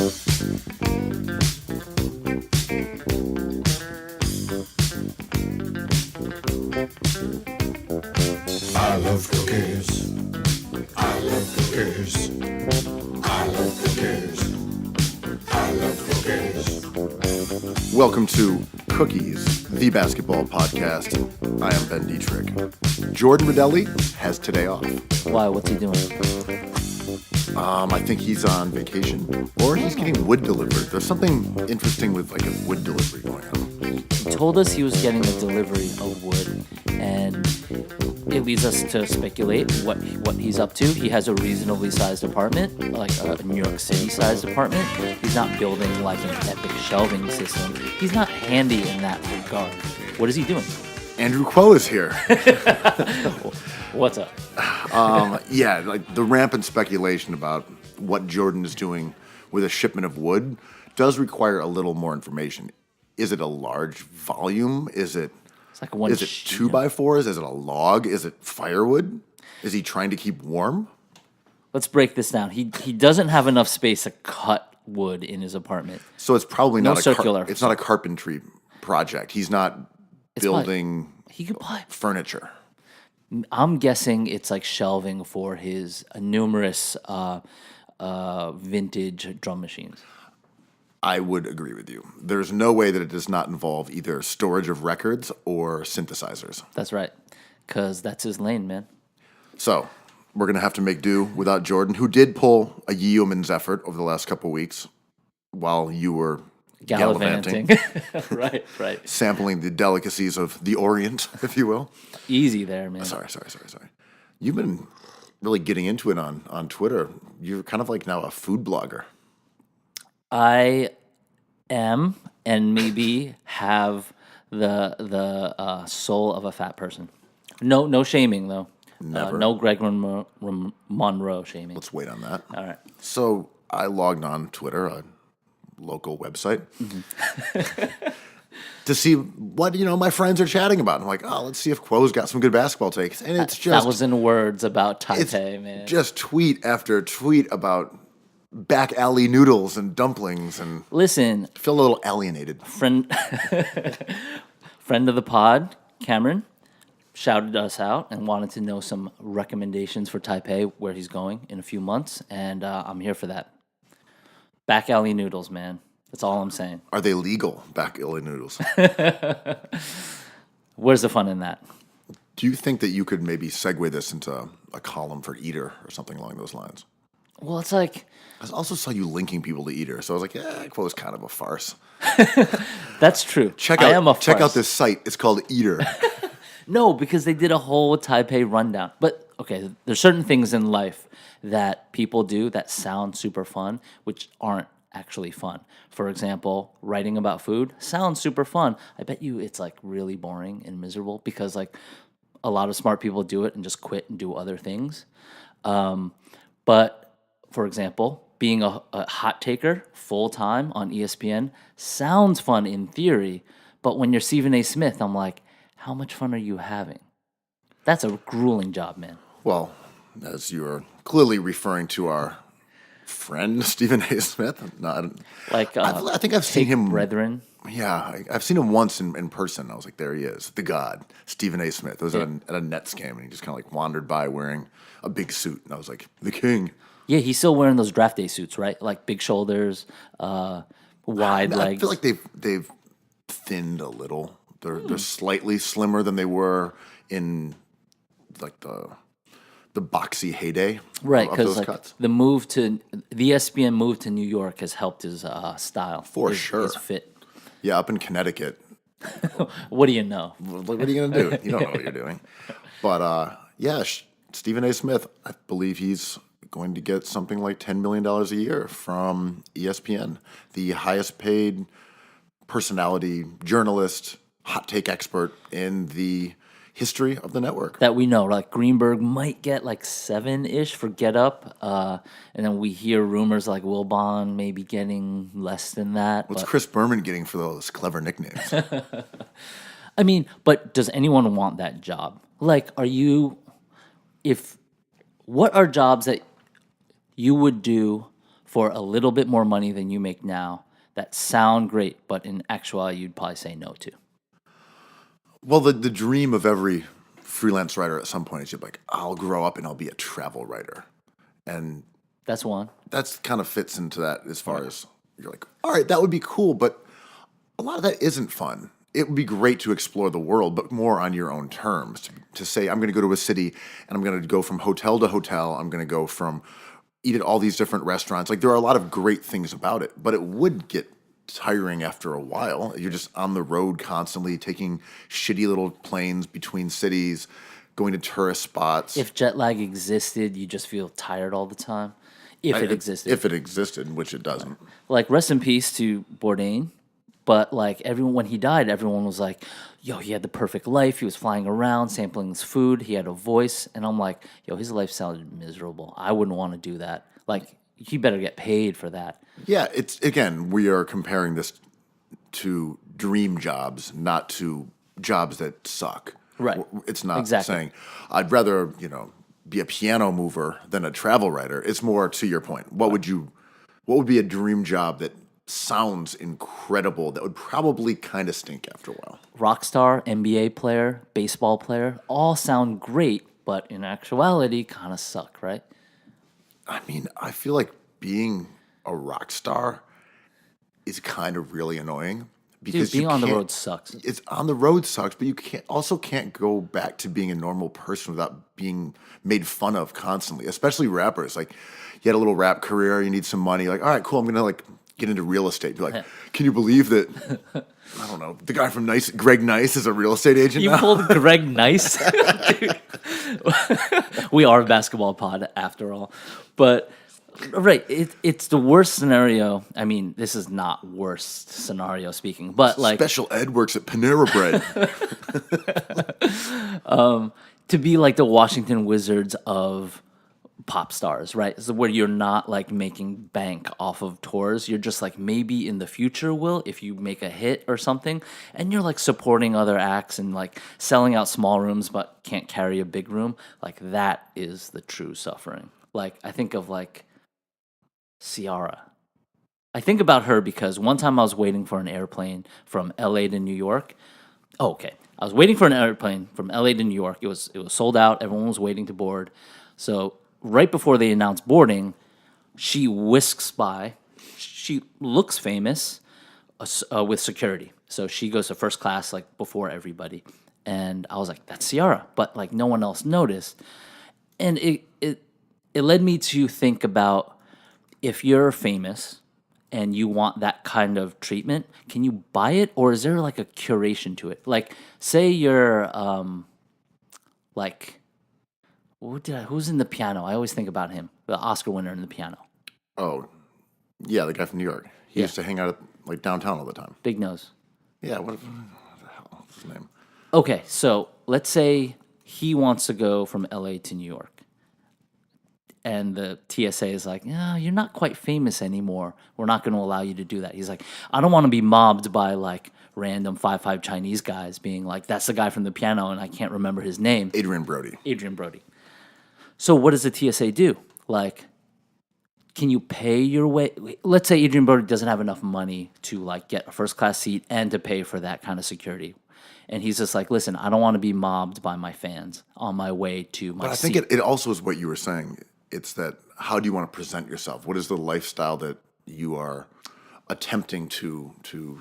I love cookies. I love cookies. I love cookies. I love cookies. Welcome to Cookies, the basketball podcast. I am Ben Detrick. Jordan Redaelli has today off. Why? What's he doing? I think he's on vacation, or he's getting wood delivered. There's something interesting with like a wood delivery going on. He told us he was getting a delivery of wood, and it leads us to speculate what he's up to. He has a reasonably sized apartment, like a New York City sized apartment. He's not building like an epic shelving system. He's not handy in that regard. What is he doing? Andrew Kuo is here. What's up? Yeah, like the rampant speculation about what Jordan is doing with a shipment of wood does require a little more information. Is it a large volume? Is it Like one is it 2x4s? Is it a log? Is it firewood? Is he trying to keep warm? Let's break this down. He doesn't have enough space to cut wood in his apartment. So it's probably not circular. It's not a carpentry project. He's not building He could buy. furniture. I'm guessing it's like shelving for his numerous vintage drum machines. I would agree with you. There's no way that it does not involve either storage of records or synthesizers. That's right, because that's his lane, man. So we're going to have to make do without Jordan, who did pull a yeoman's effort over the last couple of weeks while you were gallivanting. Right. Sampling the delicacies of the Orient, if you will. Easy there, man. Sorry. You've been really getting into it on Twitter. You're kind of like now a food blogger. I am, and maybe have the soul of a fat person. No shaming though. Never. No Greg Monroe shaming. Let's wait on that. All right. So I logged on Twitter, a local website, to see what my friends are chatting about. I'm like, let's see if Kuo's got some good basketball takes, and it's just 1,000 words about Taipei, man. Just tweet after tweet about back alley noodles and dumplings, and Listen, feel a little alienated. friend of the pod, Cameron, shouted us out and wanted to know some recommendations for Taipei, where he's going in a few months, and I'm here for that. Back alley noodles, man. That's all I'm saying. Are they legal, back alley noodles? Where's the fun in that? Do you think that you could maybe segue this into a column for Eater or something along those lines? Well, it's like... I also saw you linking people to Eater, so I was like, Kuo's kind of a farce. That's true. Check I am a out farce. this site. It's called Eater. No, because they did a whole Taipei rundown. But, okay, there's certain things in life that people do that sound super fun, which aren't actually fun. For example, writing about food sounds super fun. I bet you it's, like, really boring and miserable because, like, a lot of smart people do it and just quit and do other things. But, for example, being a hot taker full-time on ESPN sounds fun in theory, but when you're Stephen A. Smith, I'm like, how much fun are you having? That's a grueling job, man. Well, as you're clearly referring to our friend Stephen A. Smith, I think I've seen him. Brethren. Yeah, I've seen him once in person. I was like, there he is, the God, Stephen A. Smith. It was at a Nets game, and he just kind of like wandered by wearing a big suit, and I was like, the king. Yeah, he's still wearing those draft day suits, right? Like big shoulders, wide legs. I feel like they've thinned a little. They're slightly slimmer than they were in like the boxy heyday, right? Of Because those cuts. the ESPN move to New York has helped his style For sure. His fit. Yeah, up in Connecticut. What do you know? What are you gonna do? You don't know what you're doing. But Stephen A. Smith, I believe he's going to get something like $10 million a year from ESPN, the highest paid personality, journalist, hot take expert in the history of the network. That we know, like Greenberg might get like 7-ish for Get Up, and then we hear rumors like Wilbon maybe getting less than that. What's Chris Berman getting for those clever nicknames? I mean, but does anyone want that job? Like, what are jobs that you would do for a little bit more money than you make now that sound great, but in actuality you'd probably say no to? Well, the dream of every freelance writer at some point is you're like, I'll grow up and I'll be a travel writer. And That's one. that's kind of fits into that as far as you're like, all right, that would be cool, but a lot of that isn't fun. It would be great to explore the world, but more on your own terms. To say, I'm going to go to a city and I'm going to go from hotel to hotel. I'm going to go from eat at all these different restaurants. Like, there are a lot of great things about it, but it would get tiring after a while. You're just on the road constantly, taking shitty little planes between cities, going to tourist spots. If jet lag existed, you just feel tired all the time. If it existed. If it existed, which it doesn't. Like, rest in peace to Bourdain. But like everyone, when he died, everyone was like, "Yo, he had the perfect life. He was flying around, sampling his food. He had a voice." And I'm like, "Yo, his life sounded miserable. I wouldn't want to do that. Like, he better get paid for that." Yeah, it's again, we are comparing this to dream jobs, not to jobs that suck. Right. It's not Exactly. saying I'd rather, be a piano mover than a travel writer. It's more to your point. What would be a dream job that sounds incredible that would probably kind of stink after a while? Rock star, NBA player, baseball player, all sound great, but in actuality, kind of suck, right? I mean, I feel like being a rock star is kind of really annoying because Dude, being you on the can't- road sucks. It's on the road sucks, but you can't go back to being a normal person without being made fun of constantly. Especially rappers. Like, you had a little rap career, you need some money. Like, all right, cool, I'm gonna get into real estate. Be like, can you believe that? I don't know. The guy from Greg Nice, is a real estate agent You now. pulled Greg Nice. Dude. We are a basketball pod after all, but. Right, it's the worst scenario. I mean, this is not worst scenario speaking, but like Special Ed works at Panera Bread. to be like the Washington Wizards of pop stars, right? So where you're not like making bank off of tours, you're just like maybe in the future will if you make a hit or something, and you're like supporting other acts and like selling out small rooms but can't carry a big room. Like, that is the true suffering. Like, I think of like Ciara. I think about her because one time I was waiting for an airplane from LA to New York. Oh, okay. I was waiting for an airplane from LA to New York. It was sold out. Everyone was waiting to board. So right before they announced boarding, she whisks by. She looks famous with security. So she goes to first class like before everybody. And I was like, that's Ciara. But like no one else noticed. And it led me to think about, if you're famous and you want that kind of treatment, can you buy it, or is there like a curation to it? Like, say you're like, who's in the piano? I always think about him, the Oscar winner in the piano. Oh, yeah, the guy from New York. He used to hang out at like downtown all the time. Big nose. Yeah, what the hell is his name? Okay, so let's say he wants to go from LA to New York. And the TSA is like, yeah, you're not quite famous anymore. We're not going to allow you to do that. He's like, I don't want to be mobbed by like random 5'5" Chinese guys being like, that's the guy from the piano and I can't remember his name. Adrian Brody. So what does the TSA do? Like, can you pay your way? Let's say Adrian Brody doesn't have enough money to like get a first class seat and to pay for that kind of security. And he's just like, listen, I don't want to be mobbed by my fans on my way to my But I seat. think it also is what you were saying. It's that, how do you want to present yourself? What is the lifestyle that you are attempting to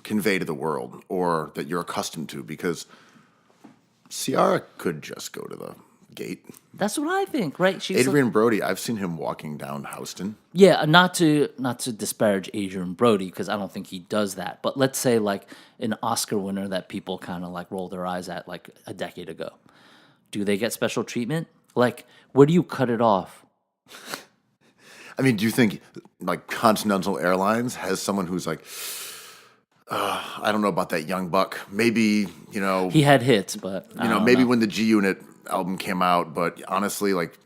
convey to the world, or that you're accustomed to? Because Ciara could just go to the gate. That's what I think, right? She's Adrian Brody, I've seen him walking down Houston. Yeah, not to disparage Adrian Brody, because I don't think he does that. But let's say like an Oscar winner that people kind of like roll their eyes at like a decade ago. Do they get special treatment? Like, where do you cut it off? I mean, do you think like Continental Airlines has someone who's like, I don't know about that young buck. Maybe, He had hits, but I don't maybe know. when the G Unit album came out, but honestly, like,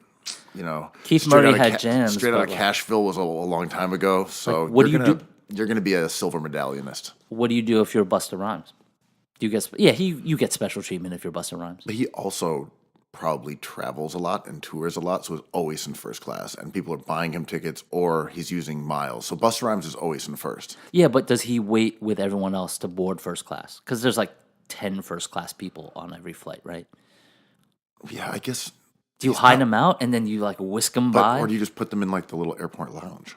Keith Straight Murray Outta had jams, Straight Outta but, like- Cashville was a long time ago. So Like, what do you do? You're gonna be a silver medallionist. What do you do if you're Busta Rhymes? Do you get? You get special treatment if you're Busta Rhymes. But he also probably travels a lot and tours a lot, so he's always in first class, and people are buying him tickets or he's using miles. So Busta Rhymes is always in first. Yeah, but does he wait with everyone else to board first class? Because there's like 10 first class people on every flight, right? Yeah, I guess. Do you hide them out and then you like whisk them by? Or do you just put them in like the little airport lounge?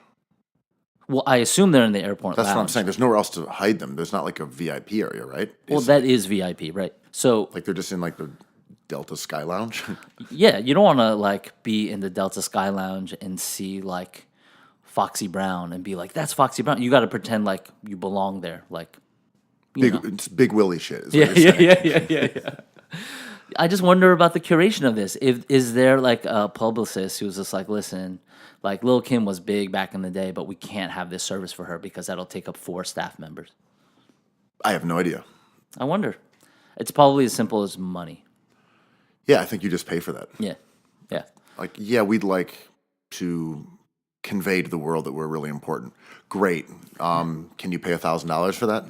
Well, I assume they're in the airport That's what I'm lounge. saying. There's nowhere else to hide them. There's not like a VIP area, right? Well, that is VIP, right? So Like they're just in like the Delta Sky Lounge. yeah, you don't want to like be in the Delta Sky Lounge and see like Foxy Brown and be like, "That's Foxy Brown." You got to pretend like you belong there, like It's Big Willie shit. Is yeah, what you're saying. yeah. I just wonder about the curation of this. Is there like a publicist who's just like, listen, like Lil' Kim was big back in the day, but we can't have this service for her because that'll take up 4 staff members. I have no idea. I wonder. It's probably as simple as money. Yeah, I think you just pay for that. Yeah. Like, yeah, we'd like to convey to the world that we're really important. Great. Can you pay $1,000 for that?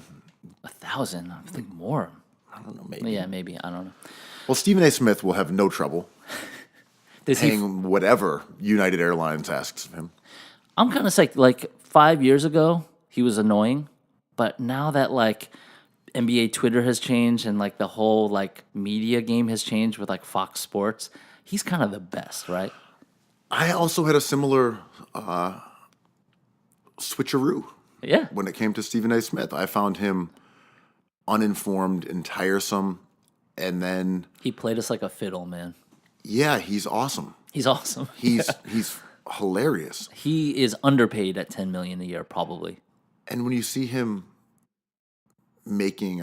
1,000. I think more. I don't know, maybe. Yeah, maybe. I don't know. Well, Stephen A. Smith will have no trouble Does he? paying whatever United Airlines asks of him. I'm kind of psyched. Like 5 years ago, he was annoying, but now that like NBA Twitter has changed and like the whole like media game has changed with like Fox Sports, he's kind of the best, right? I also had a similar switcheroo Yeah. when it came to Stephen A. Smith. I found him uninformed and tiresome, and then He played us like a fiddle, man. yeah, he's awesome. He's awesome. He's hilarious. He is underpaid at $10 million a year, probably. And when you see him making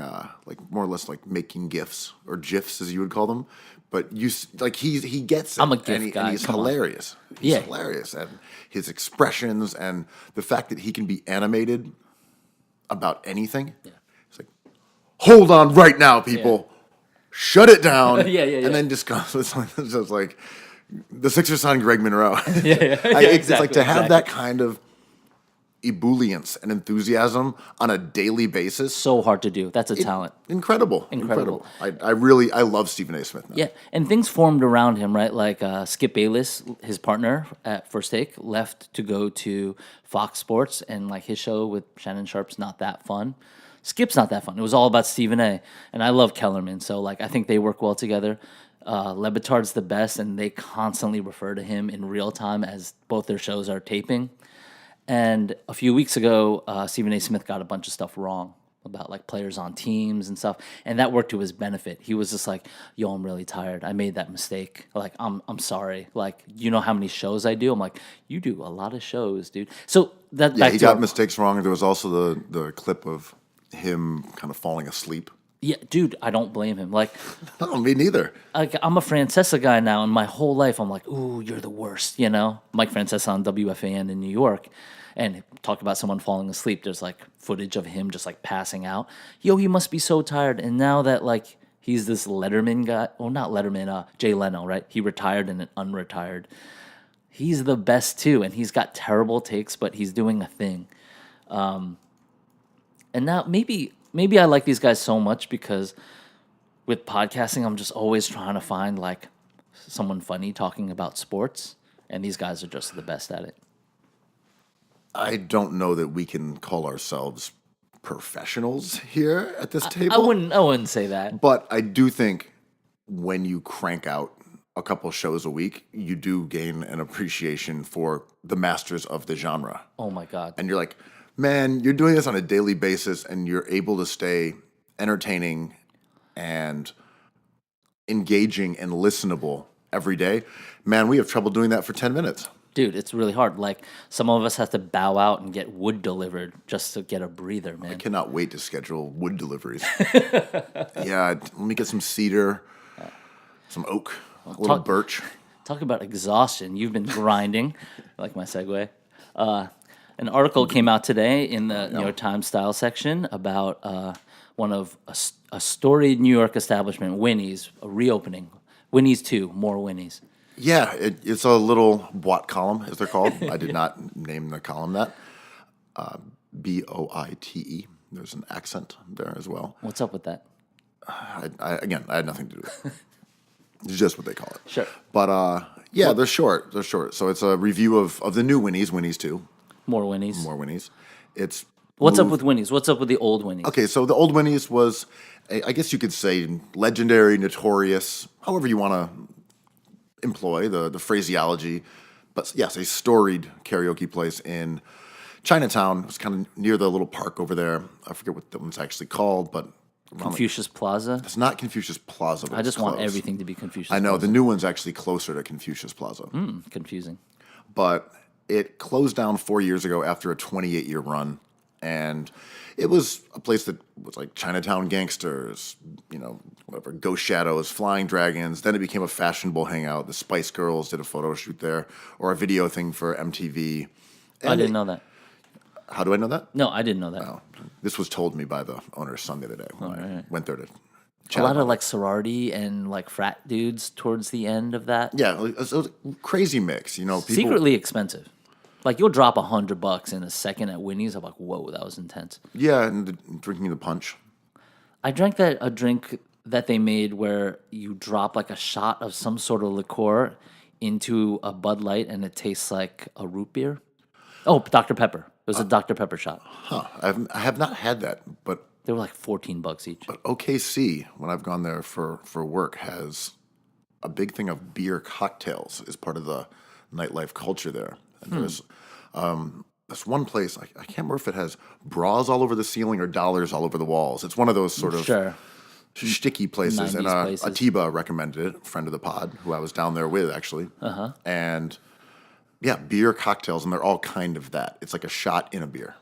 like more or less like making gifs or gifs as you would call them, but like he gets it. I'm a GIF and guy, and he's come on. hilarious. He's Yeah. hilarious, and his expressions and the fact that he can be animated about anything. Yeah. It's like, hold on right now, people. Shut it down. Yeah. And then just goes, it's just like the Sixers signed Greg Monroe. Exactly, It's like to have exactly. that kind of ebullience and enthusiasm on a daily basis. So hard to do. That's a talent. Incredible. Incredible. I love Stephen A. Smith now. Yeah, and things formed around him, right? Like Skip Bayless, his partner at First Take, left to go to Fox Sports, and like his show with Shannon Sharp's not that fun. Skip's not that fun. It was all about Stephen A. And I love Kellerman, so like I think they work well together. Lebitard's the best, and they constantly refer to him in real time as both their shows are taping. And a few weeks ago, Stephen A. Smith got a bunch of stuff wrong about like players on teams and stuff, and that worked to his benefit. He was just like, "Yo, I'm really tired. I made that mistake. Like, I'm sorry. Like, you know how many shows I do? I'm like, you do a lot of shows, dude." So that Yeah, back he to got our- mistakes wrong. There was also the clip of him kind of falling asleep. yeah, dude. I don't blame him. Like, No, me neither. I'm a Francesa guy now, and my whole life I'm like, "Ooh, you're the worst," you know. Mike Francesa on WFAN in New York, and talk about someone falling asleep. There's like footage of him just like passing out. Yo, he must be so tired. And now that like he's this Letterman guy, well, not Letterman, Jay Leno, right? He retired and then unretired. He's the best too, and he's got terrible takes, but he's doing a thing. And now maybe I like these guys so much because with podcasting, I'm just always trying to find like someone funny talking about sports, and these guys are just the best at it. I don't know that we can call ourselves professionals here at this I table. wouldn't say that. But I do think when you crank out a couple shows a week, you do gain an appreciation for the masters of the genre. Oh my god. And you're like, man, you're doing this on a daily basis and you're able to stay entertaining and engaging and listenable every day. Man, we have trouble doing that for 10 minutes. Dude, it's really hard. Like some of us have to bow out and get wood delivered just to get a breather, man. I cannot wait to schedule wood deliveries. Yeah, let me get some cedar, some oak, a little birch. Talk about exhaustion. You've been grinding. I like my segue. An article came out today in the New York Times style section about one of a storied New York establishment, Winnie's, a reopening. Winnie's 2, more Winnie's. Yeah, it's a little boite column, as they're called. I did not name the column that. Boite. There's an accent there as well. What's up with that? I had nothing to do with it. It's just what they call it. Sure. But yeah, they're short. They're short. So it's a review of the new Winnie's, Winnie's 2. More Winnies. More Winnie's. It's What's up with Winnies? What's up with the old Winnies? Okay, so the old Winnie's was, I guess you could say, legendary, notorious, however you want to employ the phraseology. But yes, a storied karaoke place in Chinatown. It was kind of near the little park over there. I forget what that one's actually called, but Confucius Plaza? it's not Confucius Plaza. But I just want close. everything to be Confucius I know, Plaza. the new one's actually closer to Confucius Plaza. Confusing. But it closed down 4 years ago after a 28-year run. And it was a place that was like Chinatown gangsters, whatever, ghost shadows, flying dragons. Then it became a fashionable hangout. The Spice Girls did a photo shoot there, or a video thing for MTV. I didn't know that. How do I know that? No, I didn't know that. Oh, this was told me by the owner's son the other day when I went there to A chat. lot about of like sorority and like frat dudes towards the end of that. Yeah, it was a crazy mix. People, Secretly expensive. Like you'll drop $100 in a second at Winnie's. I'm like, whoa, that was intense. Yeah, and drinking the punch. I drank a drink that they made where you drop like a shot of some sort of liqueur into a Bud Light and it tastes like a root beer. Oh, Dr. Pepper. It was a Dr. Pepper shot. Huh. I have not had that, but They were like $14 each. OKC, when I've gone there for work, has a big thing of beer cocktails as part of the nightlife culture there. And there's this one place, I can't remember if it has bras all over the ceiling or dollars all over the walls. It's one of those sort of Sure. sticky places. 90s And places. Atiba recommended it, friend of the pod, who I was down there with, actually. And yeah, beer cocktails, and they're all kind of that. It's like a shot in a beer.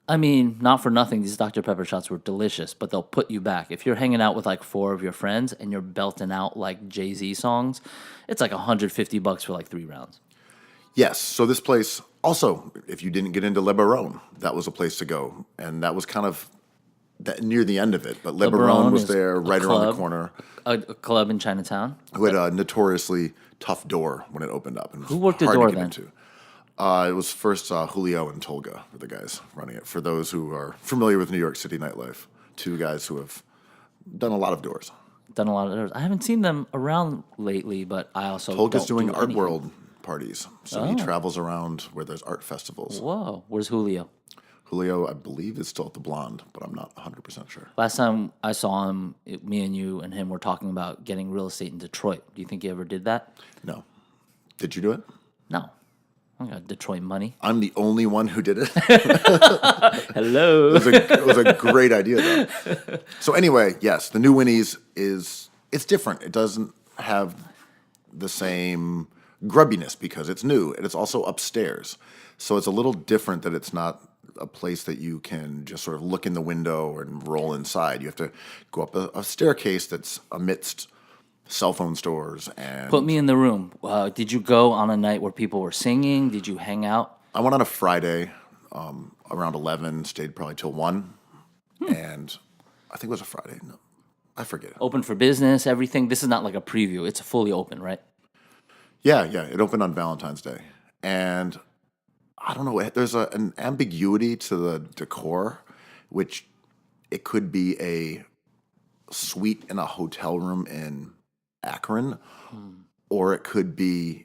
I mean, not for nothing, these Dr. Pepper shots were delicious, but they'll put you back. If you're hanging out with like 4 of your friends and you're belting out like Jay-Z songs, it's like $150 for like 3 rounds. Yes. So this place, also, if you didn't get into Le Baron, that was a place to go. And that was kind of near the end of it. But Le Baron was is there a right around the club. corner, A club in Chinatown. who had a notoriously tough door when it opened up. And Who worked the hard to door get then? into. It was first Julio and Tolga were the guys running it. For those who are familiar with New York City nightlife, 2 guys who have done a lot of doors. Done a lot of those. I haven't seen them around lately, but I also Tolga's don't doing do Art anything. World parties. So he travels around where there's art festivals. Whoa, where's Julio? Julio, I believe, is still at the Blonde, but I'm not 100% sure. Last time I saw him, me and you and him were talking about getting real estate in Detroit. Do you think he ever did that? No. Did you do it? No. I got Detroit money. I'm the only one who did it. Hello. It was a great idea, though. So anyway, yes, the new Winnie's it's different. It doesn't have the same grubbiness because it's new, and it's also upstairs. So it's a little different that it's not a place that you can just sort of look in the window and roll inside. You have to go up a staircase that's amidst cell phone stores and Put me in the room. Did you go on a night where people were singing? Did you hang out? I went on a Friday around 11, stayed probably till 1, and I think it was a Friday. No, I forget. Open for business, everything. This is not like a preview. It's fully open, right? Yeah, it opened on Valentine's Day, and I don't know. There's an ambiguity to the decor, which it could be a suite in a hotel room in Akron, or it could be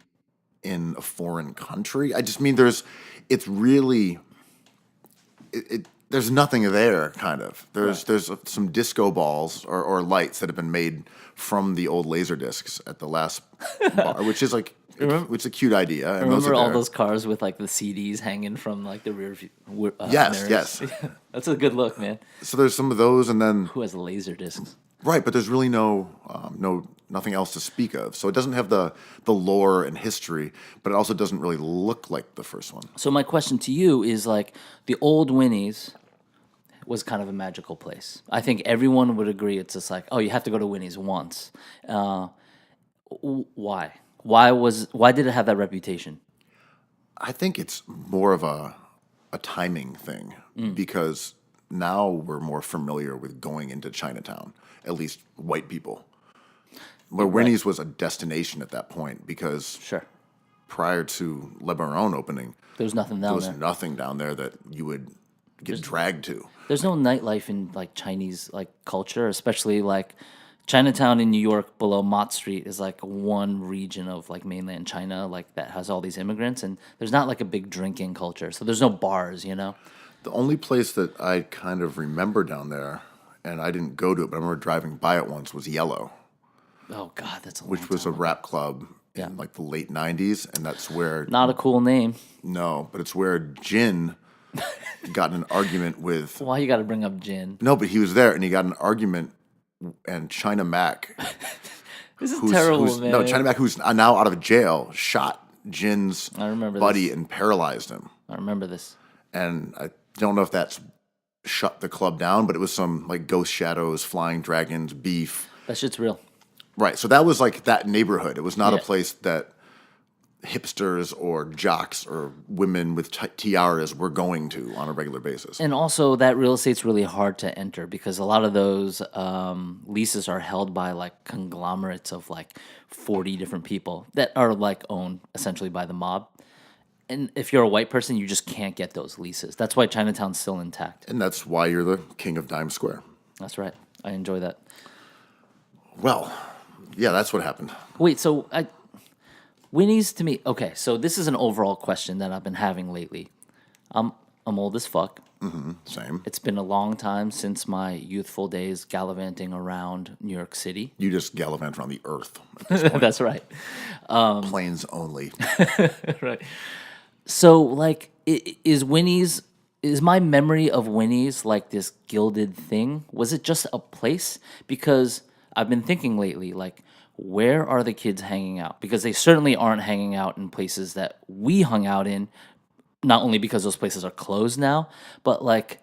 in a foreign country. I just mean it's really there's nothing there. Kind of there's some disco balls or lights that have been made from the old laser discs at the last bar, which is like. Which is a cute idea. And Remember all there. those cars with like the CDs hanging from like the rear view? Yes, mirrors? yes. That's a good look, man. So there's some of those, and then Who has laser discs? right, but there's really nothing else to speak of. So it doesn't have the lore and history, but it also doesn't really look like the first one. So my question to you is like the old Winnie's was kind of a magical place. I think everyone would agree. It's just like, oh, you have to go to Winnie's once. Why? Why did it have that reputation? I think it's more of a timing thing because now we're more familiar with going into Chinatown, at least white people. Where Winnie's was a destination at that point because Sure. prior to Le Baron opening, There was nothing there down was there. nothing down there that you would get dragged to. There's no nightlife in like Chinese like culture, especially like Chinatown in New York below Mott Street is like one region of like mainland China, like that has all these immigrants, and there's not like a big drinking culture, so there's no bars, you know. The only place that I kind of remember down there, and I didn't go to it, but I remember driving by it once, was Yellow, Oh God, that's a long which was a time. rap club in like the late 90s, and that's where, Not a cool name. no, but it's where Jin got in an argument with, Why you got to bring up gin? no, but he was there and he got in an argument, and China Mac, This is terrible, man. no, China Mac, who's now out of jail, shot Jin's I remember buddy and paralyzed him. I remember this. And I don't know if that's shut the club down, but it was some like ghost shadows, flying dragons, beef. That shit's real. Right. So that was like that neighborhood. It was not a Yeah. place that hipsters or jocks or women with tiaras were going to on a regular basis. And also, that real estate's really hard to enter because a lot of those leases are held by like conglomerates of like 40 different people that are like owned essentially by the mob. And if you're a white person, you just can't get those leases. That's why Chinatown's still intact. And that's why you're the king of Dime Square. That's right. I enjoy that. Well, yeah, that's what happened. Wait, so Winnie's to me. Okay, so this is an overall question that I've been having lately. I'm old as fuck. Same. It's been a long time since my youthful days gallivanting around New York City. You just gallivant around the earth. That's right. Planes only. Right. So, like, is my memory of Winnie's like this gilded thing? Was it just a place? Because I've been thinking lately, like, where are the kids hanging out? Because they certainly aren't hanging out in places that we hung out in, not only because those places are closed now, but like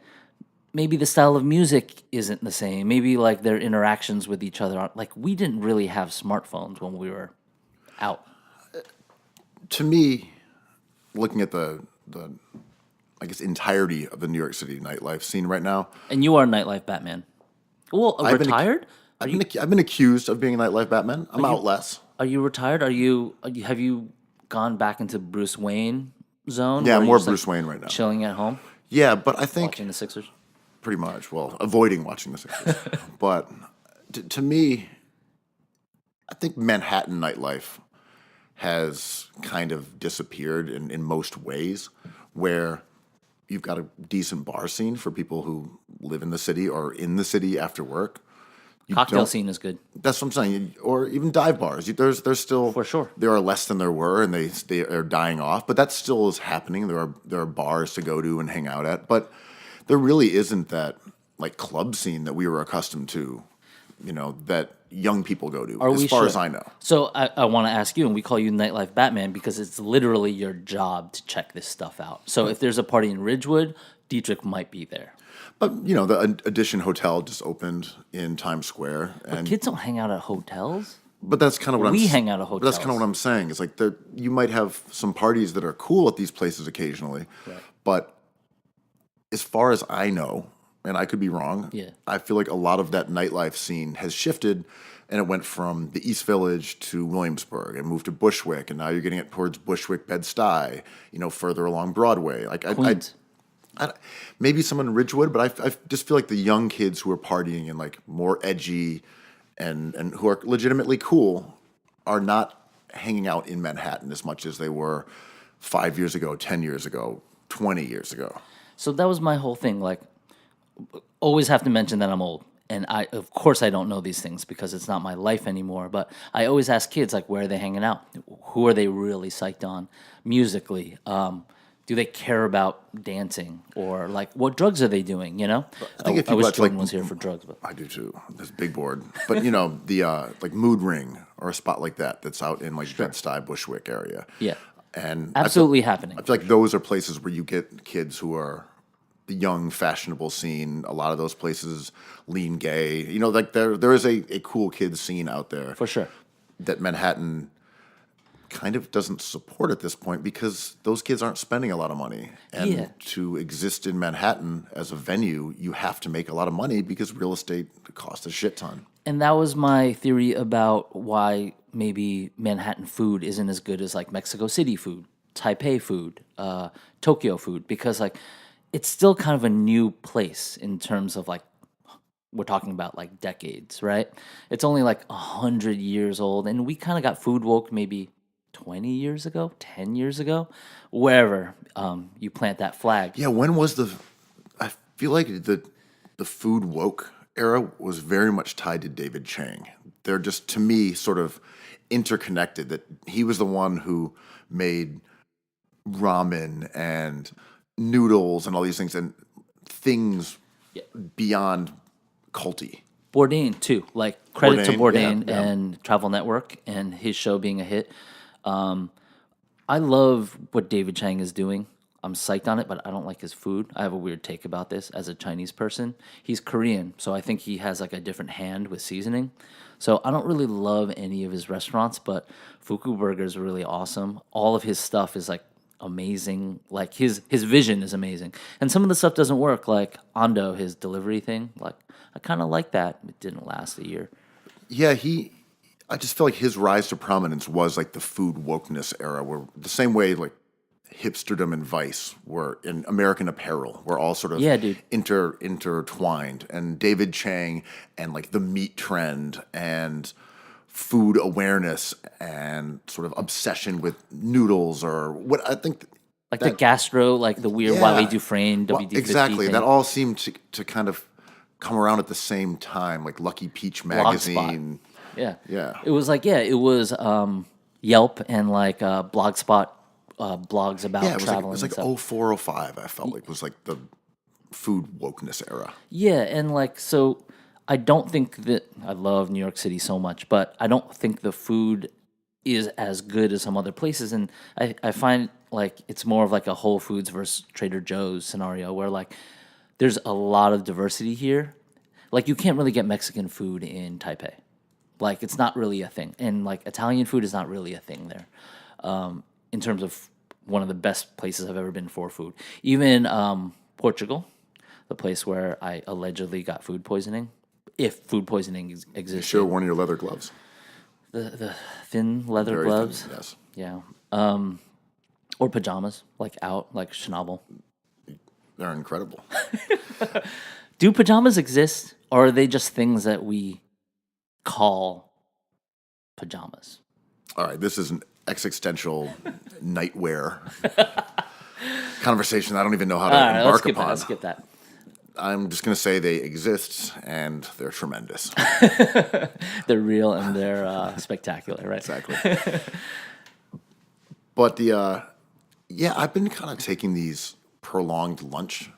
maybe the style of music isn't the same. Maybe like their interactions with each other aren't like we didn't really have smartphones when we were out. To me, looking at the I guess entirety of the New York City nightlife scene right now, And you are nightlife Batman. Well, I've been- retired? I've been accused of being a nightlife Batman. I'm out less. Are you retired? Have you gone back into Bruce Wayne zone? Yeah, Or I'm are you more just, like, Bruce Wayne right now. chilling at home, Yeah, but I think watching the Sixers. pretty much. Well, avoiding watching the Sixers. But to me, I think Manhattan nightlife has kind of disappeared in most ways, where you've got a decent bar scene for people who live in the city or in the city after work. You Cocktail don't- scene is good. That's what I'm saying. Or even dive bars. There's still For sure. there are less than there were, and they are dying off. But that still is happening. There are bars to go to and hang out at. But there really isn't that like club scene that we were accustomed to. That young people go to. As far as I know. So I want to ask you, and we call you Nightlife Batman because it's literally your job to check this stuff out. So if there's a party in Ridgewood, Detrick might be there. But the Edition Hotel just opened in Times Square, and Kids don't hang out at hotels. but that's kind of what We I'm. hang out at But that's kind of hotels. what I'm saying. It's like you might have some parties that are cool at these places occasionally, but as far as I know, and I could be wrong, Yeah. I feel like a lot of that nightlife scene has shifted, and it went from the East Village to Williamsburg, and moved to Bushwick, and now you're getting it towards Bushwick, Bed-Stuy, further along Broadway. Like Queens. maybe someone in Ridgewood, but I just feel like the young kids who are partying and like more edgy and who are legitimately cool are not hanging out in Manhattan as much as they were 5 years ago, 10 years ago, 20 years ago. So that was my whole thing. Like, always have to mention that I'm old. And of course, I don't know these things because it's not my life anymore. But I always ask kids, like, where are they hanging out? Who are they really psyched on musically? Do they care about dancing? Or, like, what drugs are they doing, I think if I you wish watch, Jordan like, was here for drugs. But I do too. This big board, but the like Mood Ring or a spot like that's out in like Bed-Stuy, Bushwick area. yeah, And absolutely happening. I feel like those are places where you get kids who are the young, fashionable scene. A lot of those places lean gay. Like there is a cool kids scene out there For sure. that Manhattan kind of doesn't support at this point because those kids aren't spending a lot of money. And Yeah. to exist in Manhattan as a venue, you have to make a lot of money because real estate costs a shit ton. And that was my theory about why maybe Manhattan food isn't as good as like Mexico City food, Taipei food, Tokyo food, because like it's still kind of a new place in terms of like we're talking about like decades, right? It's only like 100 years old, and we kind of got food woke maybe 20 years ago, 10 years ago, wherever you plant that flag. Yeah, when was the? I feel like the food woke era was very much tied to David Chang. They're just, to me, sort of interconnected. That he was the one who made ramen and noodles and all these things, and things beyond culty. Bourdain too, like credit to Bourdain, Bourdain yeah. and Travel Network and his show being a hit. I love what David Chang is doing. I'm psyched on it, but I don't like his food. I have a weird take about this as a Chinese person. He's Korean, so I think he has like a different hand with seasoning. So I don't really love any of his restaurants, but Fuku Burger is really awesome. All of his stuff is like amazing. Like his vision is amazing. And some of the stuff doesn't work, like Ando, his delivery thing. Like I kind of like that. It didn't last a year. Yeah, I just feel like his rise to prominence was like the food wokeness era, where the same way like hipsterdom and vice were in American Apparel, were all sort of Yeah, dude. intertwined. And David Chang and like the meat trend and food awareness and sort of obsession with noodles, or what I think. Like the gastro, like the weird Yeah. Wiley Dufresne, Well, WD-50 exactly. thing. That all seemed to kind of come around at the same time, like Lucky Peach magazine. Yeah. Yeah. It was like, it was Yelp and like Blogspot blogs about Yeah, it was like, traveling. it was and like stuff. 04, 05, I felt like was like the food wokeness era. Yeah, and like, so I don't think that I love New York City so much, but I don't think the food is as good as some other places. And I find like it's more of like a Whole Foods versus Trader Joe's scenario where like there's a lot of diversity here. Like you can't really get Mexican food in Taipei. Like it's not really a thing. And like Italian food is not really a thing there. In terms of one of the best places I've ever been for food. Even Portugal, the place where I allegedly got food poisoning, if food poisoning existed. You should have worn your leather gloves. The thin leather Very gloves. thin, yes. Yeah. Or pajamas, like out, like Schnabel. They're incredible. Do pajamas exist, or are they just things that we call pajamas? All right, this is an existential nightwear conversation I don't even know how to All right, let's embark skip that. upon. Let's skip that. I'm just going to say they exist and they're tremendous. They're real and they're spectacular, right? Exactly. But I've been kind of taking these prolonged lunch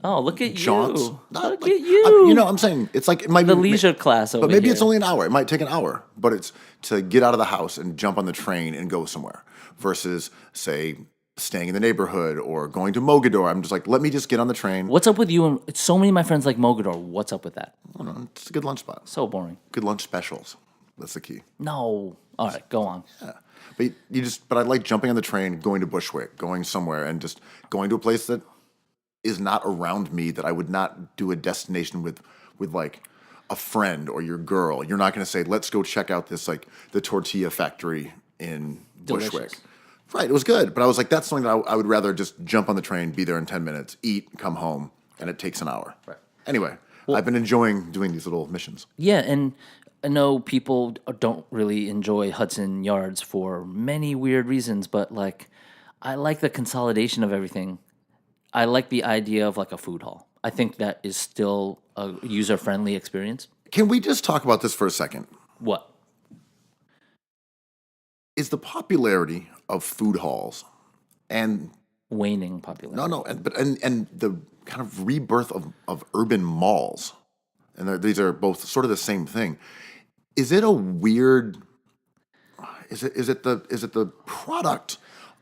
Oh, look at jaunts. you! Not Look like- at you! I'm saying it's like it might The be leisure class over but maybe here. it's only an hour. It might take an hour, but it's to get out of the house and jump on the train and go somewhere versus, say, staying in the neighborhood or going to Mogador. I'm just like, let me just get on the train. What's up with you? And so many of my friends like Mogador. What's up with that? I don't know, it's a good lunch spot. So boring. Good lunch specials. That's the key. No. All right, go on. But but I like jumping on the train, going to Bushwick, going somewhere, and just going to a place that is not around me, that I would not do a destination with like a friend or your girl. You're not going to say, let's go check out this, like the tortilla factory in Delicious. Bushwick. Right, it was good, but I was like, that's something that I would rather just jump on the train, be there in 10 minutes, eat, come home, and it takes an hour. Right. Anyway, I've been enjoying doing these little missions. Yeah, and I know people don't really enjoy Hudson Yards for many weird reasons, but like, I like the consolidation of everything. I like the idea of like a food hall. I think that is still a user-friendly experience. Can we just talk about this for a second? What? Is the popularity of food halls and Waning popularity. and the kind of rebirth of urban malls, and these are both sort of the same thing. Is it a weird? Is it the product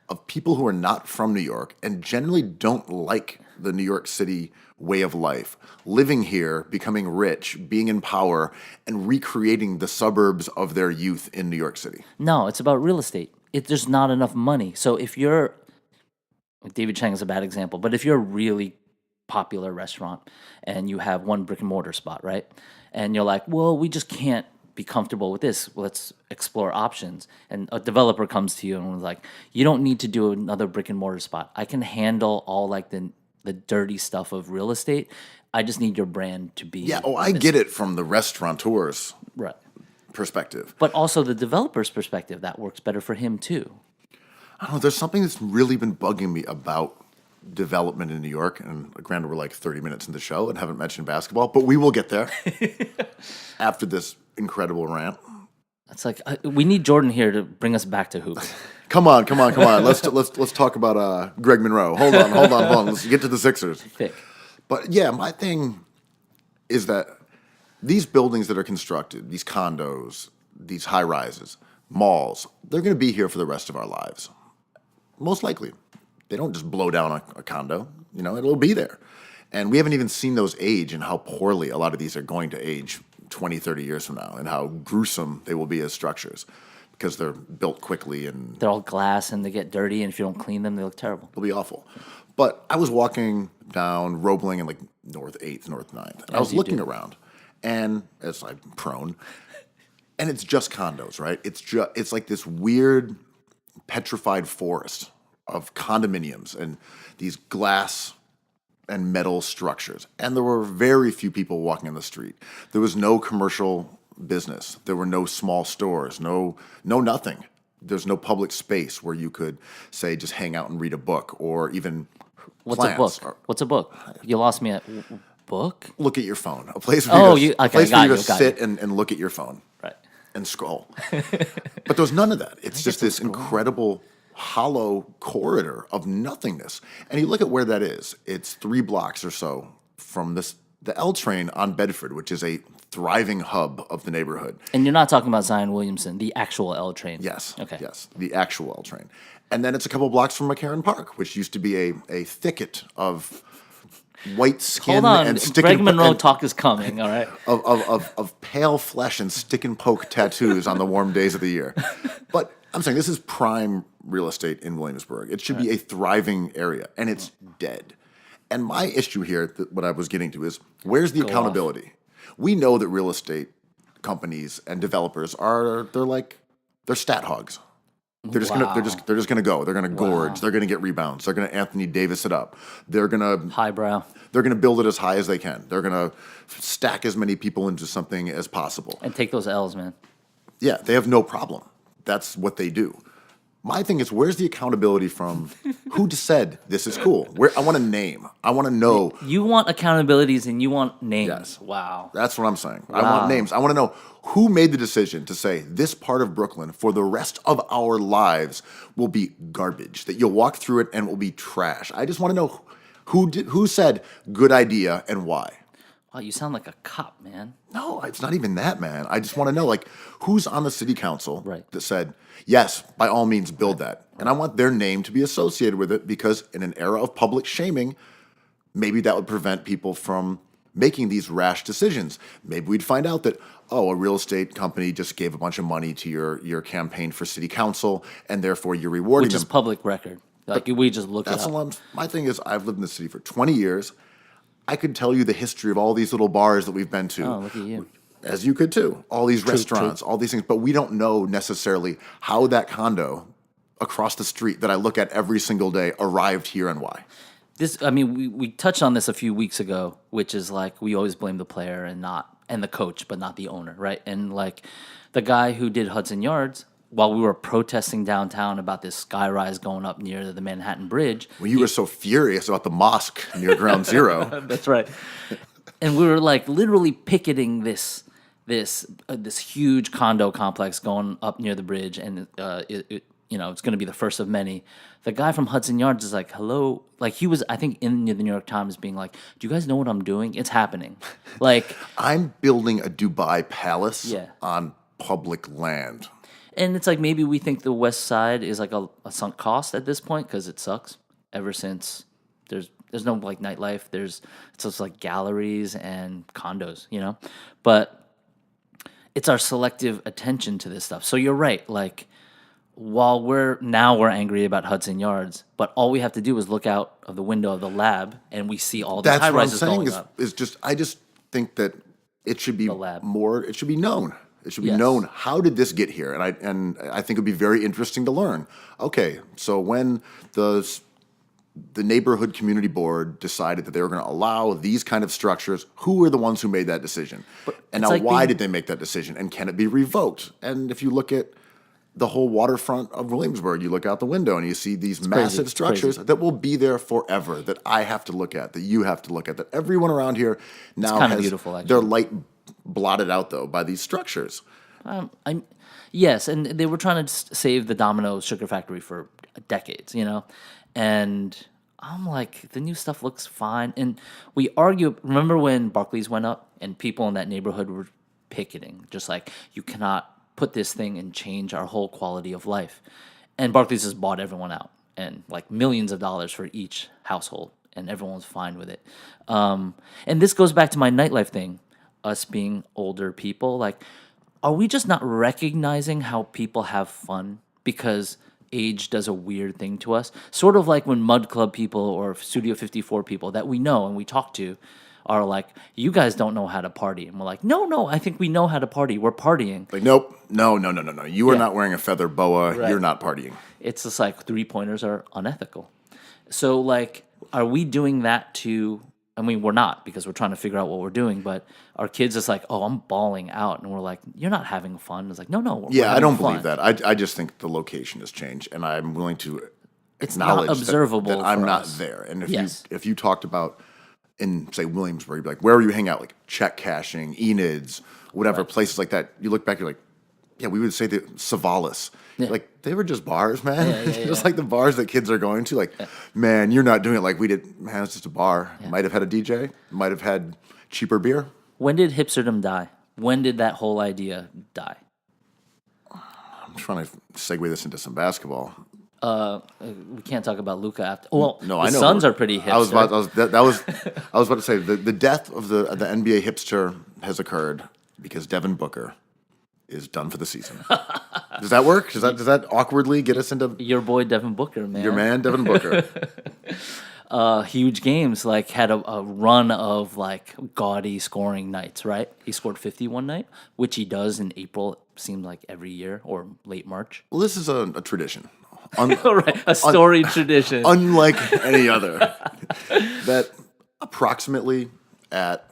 of people who are not from New York and generally don't like the New York City way of life, living here, becoming rich, being in power, and recreating the suburbs of their youth in New York City? No, it's about real estate. There's not enough money. So if you're, David Chang is a bad example, but if you're a really popular restaurant and you have one brick and mortar spot, right? And you're like, well, we just can't be comfortable with this. Let's explore options. And a developer comes to you and was like, you don't need to do another brick and mortar spot. I can handle all like the the dirty stuff of real estate. I just need your brand to be Yeah, I get it from the restaurateur's right. perspective. But also the developer's perspective, that works better for him too. I don't know, there's something that's really been bugging me about development in New York, and granted we're like 30 minutes in the show and haven't mentioned basketball, but we will get there after this incredible rant. It's like we need Jordan here to bring us back to hoops. Come on. Let's talk about Greg Monroe. Hold on. Let's get to the Sixers. Thick. But yeah, my thing is that these buildings that are constructed, these condos, these high rises, malls, they're going to be here for the rest of our lives. Most likely. They don't just blow down a condo. It'll be there. And we haven't even seen those age and how poorly a lot of these are going to age 20, 30 years from now, and how gruesome they will be as structures because they're built quickly and They're all glass and they get dirty, and if you don't clean them, they look terrible. it'll be awful. But I was walking down Roebling and like North 8th, North 9th, and I was looking around, and as I'm prone, and it's just condos, right? It's like this weird petrified forest of condominiums and these glass and metal structures. And there were very few people walking on the street. There was no commercial business. There were no small stores, no nothing. There's no public space where you could, say, just hang out and read a book or even What's plants. a book? What's a book? You lost me at book? Look at your phone. A place for Oh, you to, okay, a place for got you to you, got sit and look at your phone Right. and scroll. But there's none of that. It's just this incredible hollow corridor of nothingness. And you look at where that is. It's 3 blocks or so from the L train on Bedford, which is a thriving hub of the neighborhood. And you're not talking about Zion Williamson, the actual L train. Yes. Okay. Yes. The actual L train. And then it's a couple blocks from McCarran Park, which used to be a thicket of white skin Hold on. and stick Greg and Monroe and- talk is coming, all right? of pale flesh and stick and poke tattoos on the warm days of the year. But I'm saying this is prime real estate in Williamsburg. It should be a thriving area, and it's dead. And my issue here, what I was getting to, is where's the accountability? We know that real estate companies and developers they're stat hogs. They're just gonna go. They're gonna gorge. They're gonna get rebounds. They're gonna Anthony Davis it up. They're gonna Highbrow. They're gonna build it as high as they can. They're gonna stack as many people into something as possible. And take those L's, man. Yeah, they have no problem. That's what they do. My thing is, where's the accountability from who said this is cool? I want a name. I want to know. You want accountabilities and you want names. Yes. Wow. That's what I'm saying. I want names. I want to know who made the decision to say this part of Brooklyn for the rest of our lives will be garbage, that you'll walk through it and it will be trash. I just want to know who said good idea and why. Wow, you sound like a cop, man. No, it's not even that, man. I just want to know, who's on the city council that said, yes, by all means, build that. And I want their name to be associated with it because in an era of public shaming, maybe that would prevent people from making these rash decisions. Maybe we'd find out that, a real estate company just gave a bunch of money to your campaign for city council, and therefore you're rewarding Which them. is public record. We just look it That's up. my thing is, I've lived in the city for 20 years. I could tell you the history of all these little bars that we've been to. Oh, look at you. As you could too. All these restaurants, all these things. But we don't know necessarily how that condo across the street that I look at every single day arrived here and why. We touched on this a few weeks ago, which is we always blame the player and the coach, but not the owner, right? And the guy who did Hudson Yards, while we were protesting downtown about this skyrise going up near the Manhattan Bridge. Well, you were so furious about the mosque near Ground Zero. That's right. And we were literally picketing this huge condo complex going up near the bridge, and it's going to be the first of many. The guy from Hudson Yards is like, hello. He was, I think, in the New York Times being like, do you guys know what I'm doing? It's happening. I'm building a Dubai palace Yeah. on public land. And it's maybe we think the West Side is a sunk cost at this point because it sucks. Ever since there's no nightlife, it's just galleries and condos, But it's our selective attention to this stuff. So you're right. While we're angry about Hudson Yards, but all we have to do is look out of the window of the lab and we see all the high rises going up. I just think that it should be lab. more. It should be known. It should be Yes. known, how did this get here? And I think it would be very interesting to learn. Okay, so when the the neighborhood community board decided that they were going to allow these kind of structures. Who were the ones who made that decision? And now, like why did they make that decision? And can it be revoked? And if you look at the whole waterfront of Williamsburg, you look out the window and you see these massive structures that will be there forever, that I have to look at, that you have to look at, that everyone around here now kinda has beautiful, actually. their light blotted out, though, by these structures. Yes, and they were trying to save the Domino's Sugar Factory for decades, And I'm like, the new stuff looks fine. And we argue, remember when Barclays went up and people in that neighborhood were picketing, just like, you cannot put this thing and change our whole quality of life. And Barclays just bought everyone out, and like millions of dollars for each household, and everyone's fine with it. And this goes back to my nightlife thing, us being older people. Like, are we just not recognizing how people have fun because age does a weird thing to us? Sort of like when Mud Club people or Studio 54 people that we know and we talk to are like, you guys don't know how to party. And we're like, no, I think we know how to party. We're partying. Like, nope, no. You are not wearing a feather boa. Right. You're not partying. It's just like three-pointers are unethical. So, like, are we doing that to... I mean, we're not, because we're trying to figure out what we're doing, but our kids just like, oh, I'm balling out. And we're like, you're not having fun. It's like, no, we're I don't fun. believe that. I just think the location has changed, and I'm willing to acknowledge not observable that I'm for not us. there. And if you talked about in, say, Williamsburg, you'd be like, where were you hanging out? Like check cashing, Enid's, whatever, places like that. You look back, you're like, yeah, we would say that Savalas. Yeah. Like, they were just bars, man. Yeah, Just like the bars that kids are going to. Like, man, you're not doing it like we did. Man, it's just a bar. Might have had a DJ. Might have had cheaper beer. When did hipsterdom die? When did that whole idea die? I'm trying to segue this into some basketball. We can't talk about Luka after. Well, No, the I know. Suns are pretty hipster. I was about to say the death of the NBA hipster has occurred because Devin Booker is done for the season. Does that work? Does that awkwardly get us into Your boy Devin Booker, man. your man Devin Booker? Huge games, like had a run of like gaudy scoring nights, right? He scored 50 one night, which he does in April, it seemed like every year, or late March. Well, this is a tradition. Right, a storied tradition. Unlike any other, that approximately at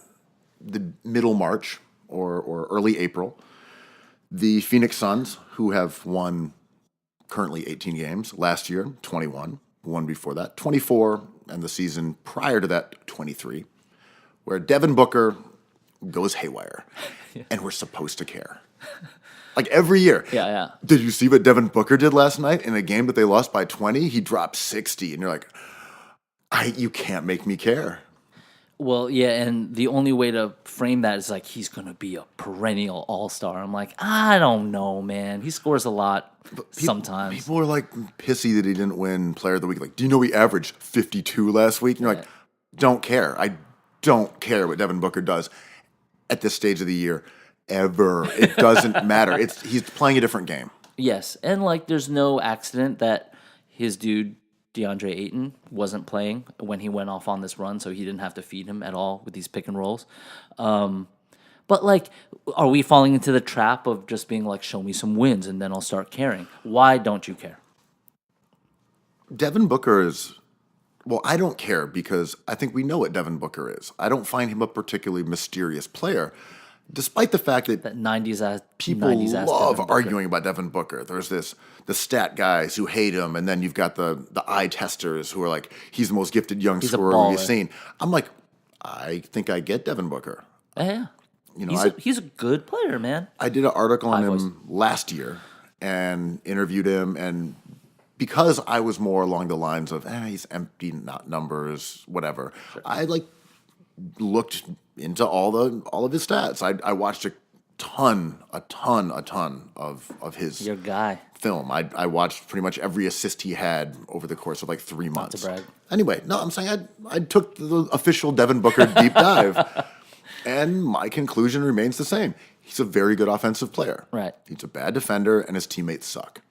the middle March or early April, the Phoenix Suns, who have won currently 18 games, last year 21, one before that 24, and the season prior to that 23, where Devin Booker goes haywire, and we're supposed to care. Like every year. Yeah. Did you see what Devin Booker did last night in a game that they lost by 20? He dropped 60, and you're like, you can't make me care. Well, yeah, and the only way to frame that is like he's going to be a perennial all-star. I'm like, I don't know, man. He scores a lot sometimes. People are like pissy that he didn't win Player of the Week. Like, do you know he averaged 52 last week? And you're like, don't care. I don't care what Devin Booker does at this stage of the year ever. It doesn't matter. He's playing a different game. Yes, and like there's no accident that his dude DeAndre Ayton wasn't playing when he went off on this run, so he didn't have to feed him at all with these pick and rolls. But like, are we falling into the trap of just being like, show me some wins and then I'll start caring? Why don't you care? Devin Booker is... Well, I don't care because I think we know what Devin Booker is. I don't find him a particularly mysterious player, despite the fact that That 90s people 90s ass love Devin Booker. arguing about Devin Booker. There's the stat guys who hate him, and then you've got the eye testers who are like, he's the most gifted young He's a scorer we've baller. seen. I'm like, I think I get Devin Booker. Yeah. You know, He's a good player, man. I did an article on High voice. him last year and interviewed him, and because I was more along the lines of, he's empty, not numbers, whatever. I looked into all of his stats. I watched a ton of his Your guy. film. I watched pretty much every assist he had over the course of like 3 months. to brag. Anyway, no, I'm saying I took the official Devin Booker deep dive, and my conclusion remains the same. He's a very good offensive player. Right. He's a bad defender, and his teammates suck.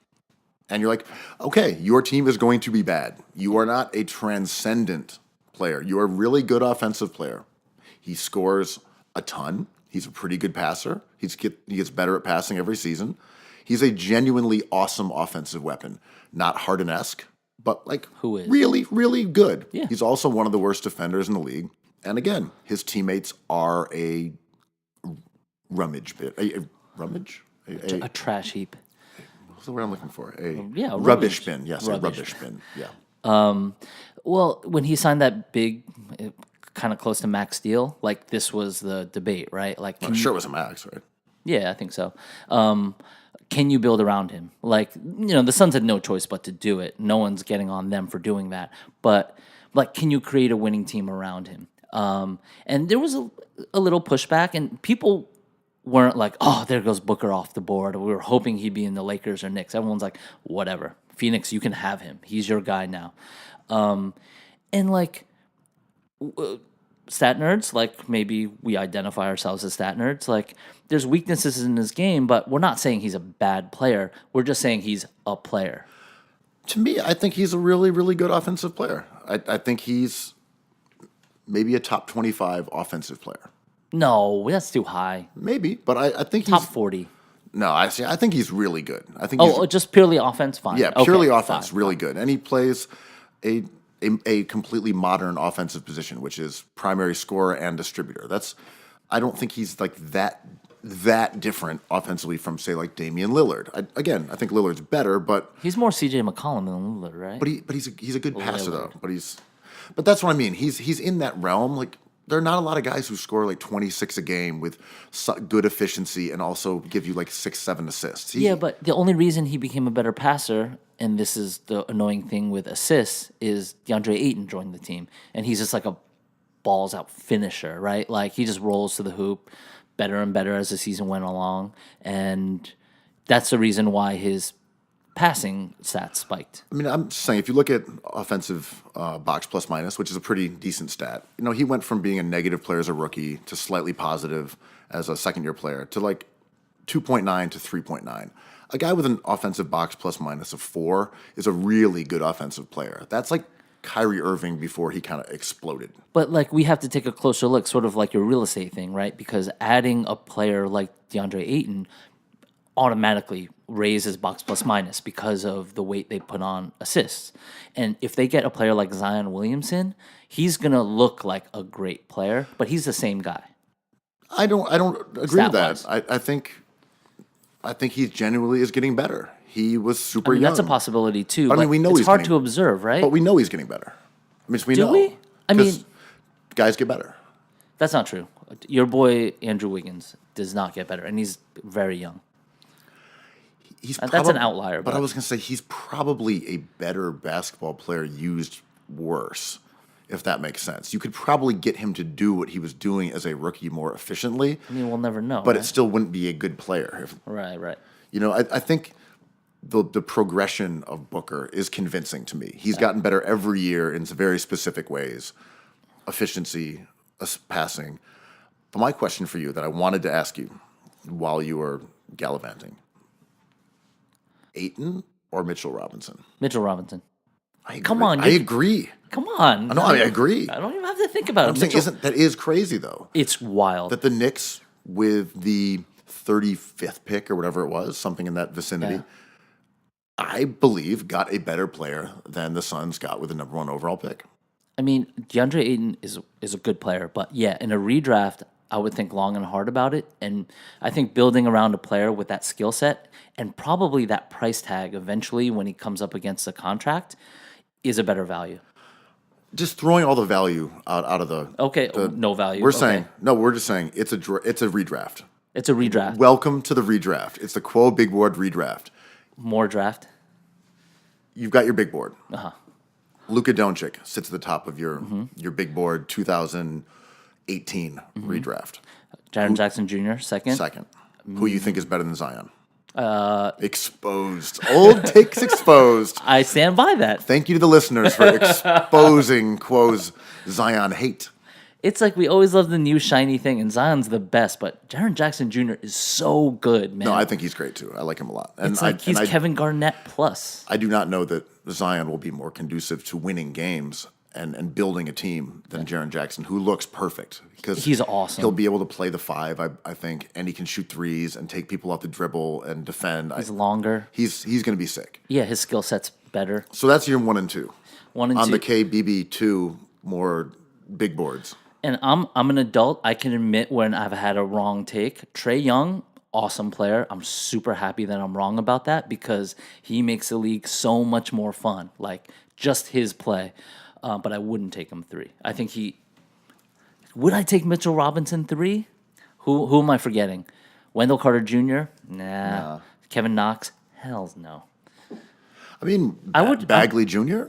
And you're like, okay, your team is going to be bad. You are not a transcendent player. You are a really good offensive player. He scores a ton. He's a pretty good passer. He gets better at passing every season. He's a genuinely awesome offensive weapon. Not Harden-esque, but like Who is? really, really good. Yeah. He's also one of the worst defenders in the league. And again, his teammates are a rummage bit. A rummage? A trash heap. What's the word I'm looking for? A Yeah, rubbish rubbish. bin. Yes, Rubbish. a rubbish bin. Yeah. Well, when he signed that big, kind of close to max deal, like this was the debate, right? Like, I'm sure it was a max, right? yeah, I think so. Can you build around him? Like, the Suns had no choice but to do it. No one's getting on them for doing that. But like, can you create a winning team around him? And there was a little pushback, and people weren't like, oh, there goes Booker off the board. We were hoping he'd be in the Lakers or Knicks. Everyone's like, whatever. Phoenix, you can have him. He's your guy now. And like, stat nerds, like maybe we identify ourselves as stat nerds, like there's weaknesses in his game, but we're not saying he's a bad player. We're just saying he's a player. To me, I think he's a really, really good offensive player. I think he's maybe a top 25 offensive player. No, that's too high. Maybe, but I think Top he's 40. No, I think he's really good. I think he's, Just purely offense, fine. yeah, Okay, purely offense, fine. really good. And he plays a completely modern offensive position, which is primary scorer and distributor. I don't think he's like that different offensively from, say, like Damian Lillard. I think Lillard's better, but He's more CJ McCollum than Lillard, right? but he's a good passer though. But that's what I mean. He's in that realm. Like there are not a lot of guys who score like 26 a game with good efficiency and also give you like 6-7 assists. Yeah, but the only reason he became a better passer, and this is the annoying thing with assists, is DeAndre Ayton joined the team, and he's just like a balls out finisher, right? Like he just rolls to the hoop better and better as the season went along, and that's the reason why his passing stats spiked. I mean, I'm just saying, if you look at offensive box plus minus, which is a pretty decent stat, he went from being a negative player as a rookie to slightly positive as a second-year player to like 2.9 to 3.9. A guy with an offensive box plus minus of 4 is a really good offensive player. That's like Kyrie Irving before he kind of exploded. But like we have to take a closer look, sort of like your real estate thing, right? Because adding a player like DeAndre Ayton automatically raises box plus minus because of the weight they put on assists. And if they get a player like Zion Williamson, he's gonna look like a great player, but he's the same guy. I don't agree with that. Stat-wise. I think he genuinely is getting better. He was super I mean, young. that's a possibility too. I mean, but we know it's he's hard getting- to observe, right? But we know he's getting better. I mean, we Do know. we? I 'Cause mean- guys get better. That's not true. Your boy Andrew Wiggins does not get better, and he's very young. That's an outlier, But but- I was going to say he's probably a better basketball player used worse, if that makes sense. You could probably get him to do what he was doing as a rookie more efficiently, I mean, we'll never know. but right? it still wouldn't be a good player. Right. I think the progression of Booker is convincing to me. He's gotten better every year in some very specific ways. Efficiency, passing. But my question for you that I wanted to ask you while you were gallivanting, Ayton or Mitchell Robinson? Mitchell Robinson. I agree. Come on, I agree. Come on. No, I agree. I don't even have to think about I'm it. saying, that is crazy though. It's wild. That the Knicks with the 35th pick or whatever it was, something in that vicinity, Yeah. I believe got a better player than the Suns got with the number 1 overall pick. I mean, DeAndre Ayton is a good player, but yeah, in a redraft, I would think long and hard about it. And I think building around a player with that skill set and probably that price tag eventually when he comes up against a contract is a better value. Just throwing all the value out of the Okay, no value. We're Okay. saying no. We're just saying it's a redraft. It's a redraft. Welcome to the redraft. It's the Kuo big board redraft. More draft. You've got your big board. Luka Doncic sits at the top of your big board 2018 redraft. Jaren Jackson Jr., second. Second. Who you think is better than Zion? Exposed. Old takes exposed. I stand by that. Thank you to the listeners for exposing Kuo's Zion hate. It's like we always love the new shiny thing, and Zion's the best, but Jaren Jackson Jr. is so good, man. No, I think he's great too. I like him a lot. And it's like he's Kevin Garnett plus. I do not know that Zion will be more conducive to winning games and building a team than Jaren Jackson, who looks perfect because He's awesome. He'll be able to play the 5, I think, and he can shoot threes and take people off the dribble and defend. He's longer. He's going to be sick. Yeah, his skill set's better. So that's your 1 and 2. 1 and On 2. the KBB2, more big boards. And I'm an adult. I can admit when I've had a wrong take. Trae Young, awesome player. I'm super happy that I'm wrong about that because he makes the league so much more fun. Like just his play. But I wouldn't take him 3. I think would I take Mitchell Robinson 3? Who am I forgetting? Wendell Carter Jr.? Nah. Kevin Knox? Hells no. I mean, would Bagley Jr.?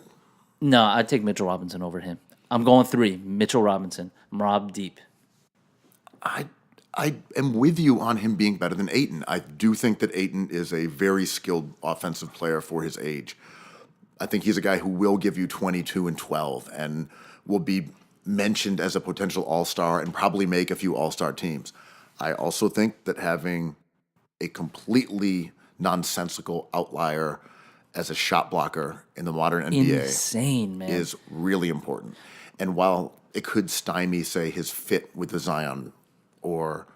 No, I'd take Mitchell Robinson over him. I'm going 3. Mitchell Robinson. I'm Rob Deep. I am with you on him being better than Ayton. I do think that Ayton is a very skilled offensive player for his age. I think he's a guy who will give you 22 and 12 and will be mentioned as a potential all-star and probably make a few all-star teams. I also think that having a completely nonsensical outlier as a shot blocker in the modern NBA Insane, man. is really important. And while it could stymie, say, his fit with the Zion or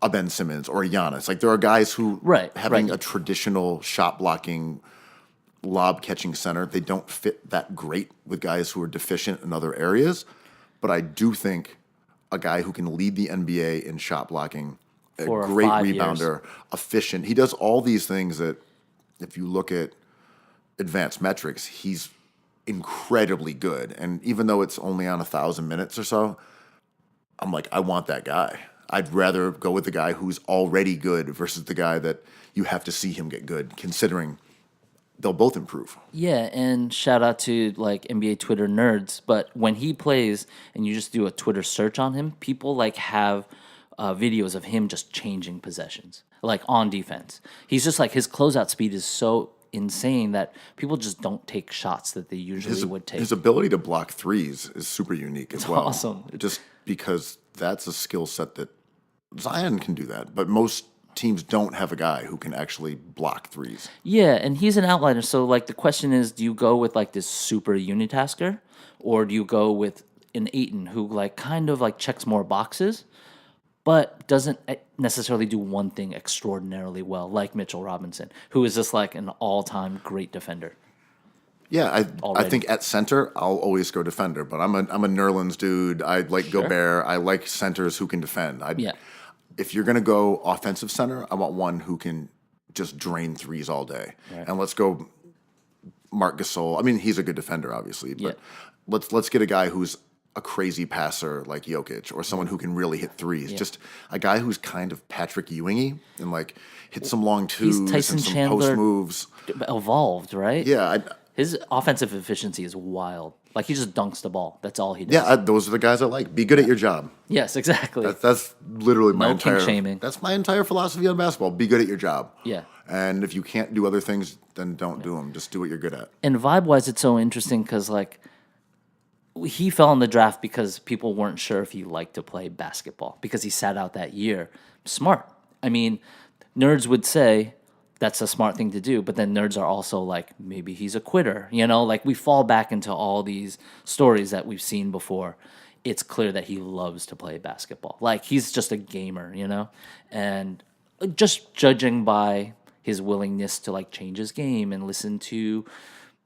a Ben Simmons or a Giannis, like there are guys who having a traditional shot blocking lob catching center, they don't fit that great with guys who are deficient in other areas. But I do think a guy who can lead the NBA in shot blocking, a great rebounder, efficient. He does all these things that, if you look at advanced metrics, he's incredibly good. And even though it's only on 1,000 minutes or so, I'm like, I want that guy. I'd rather go with the guy who's already good versus the guy that you have to see him get good, considering they'll both improve. Yeah, and shout out to like NBA Twitter nerds. But when he plays and you just do a Twitter search on him, people like have videos of him just changing possessions, like on defense. He's just like his closeout speed is so insane that people just don't take shots that they usually would take. His ability to block threes is super unique as well. Awesome. Just because that's a skill set that Zion can do that, but most teams don't have a guy who can actually block threes. Yeah, and he's an outlier. So, like, the question is, do you go with, like, this super unitasker, or do you go with an Ayton who, like, kind of, like, checks more boxes, but doesn't necessarily do one thing extraordinarily well, like Mitchell Robinson, who is just, like, an all-time great defender? Yeah, I think at center, I'll always go defender, but I'm a Nerlens dude. I like Gobert. I like centers who can defend. If you're going to go offensive center, I want one who can just drain threes all day. Right. And let's go Marc Gasol. I mean, he's a good defender, obviously, but let's get a guy who's a crazy passer like Jokic or someone who can really hit threes. Yeah. Just a guy who's kind of Patrick Ewing-y and like hit some long twos and some post moves. Evolved, right? Yeah. His offensive efficiency is wild. Like, he just dunks the ball. That's all he does. Yeah, those are the guys I like. Be good at your job. Yes, exactly. That's literally my entire... kink shaming. That's my entire philosophy on basketball. Be good at your job. Yeah. And if you can't do other things, then don't do them. Just do what you're good at. And vibe-wise, it's so interesting because, like, he fell in the draft because people weren't sure if he liked to play basketball because he sat out that year. Smart. I mean, nerds would say... that's a smart thing to do, but then nerds are also like, maybe he's a quitter, you know? Like, we fall back into all these stories that we've seen before. It's clear that he loves to play basketball. Like, he's just a gamer, you know? And just judging by his willingness to, like, change his game and listen to,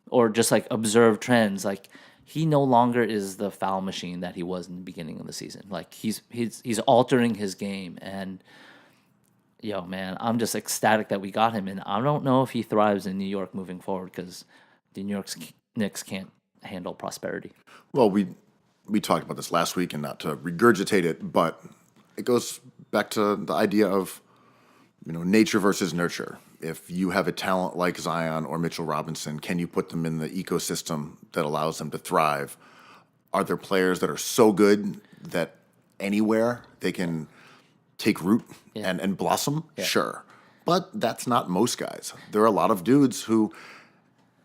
or just, like, observe trends, like, he no longer is the foul machine that he was in the beginning of the season. Like, he's altering his game, and... yo, man, I'm just ecstatic that we got him, and I don't know if he thrives in New York moving forward because the New York Knicks can't handle prosperity. Well, we talked about this last week, and not to regurgitate it, but it goes back to the idea of, you know, nature versus nurture. If you have a talent like Zion or Mitchell Robinson, can you put them in the ecosystem that allows them to thrive? Are there players that are so good that anywhere they can take root and blossom? Yeah. Sure. But that's not most guys. There are a lot of dudes who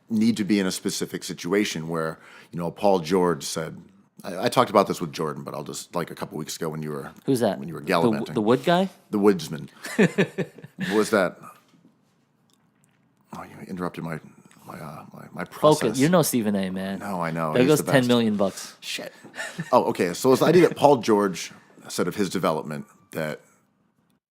need to be in a specific situation where, you know, Paul George said, I talked about this with Jordan, but I'll just, like a couple weeks ago when you were... Who's that? When you were gallivanting. The wood guy? The woodsman. What was that? Oh, you interrupted my my process. Focus. You're no Stephen A, man. No, I know. There He's goes the best. $10 million bucks. Shit. Oh, okay. So it's the idea that Paul George said of his development that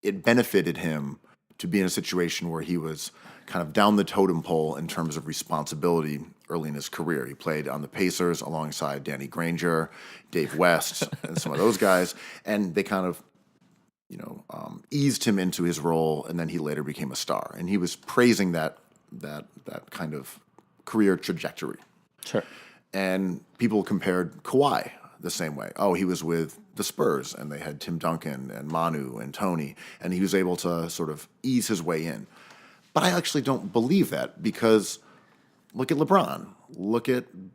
it benefited him to be in a situation where he was kind of down the totem pole in terms of responsibility early in his career. He played on the Pacers alongside Danny Granger, Dave West, and some of those guys, and they kind of eased him into his role, and then he later became a star. And he was praising that kind of career trajectory. Sure. And people compared Kawhi the same way. Oh, he was with the Spurs, and they had Tim Duncan and Manu and Tony, and he was able to sort of ease his way in. But I actually don't believe that, because look at LeBron.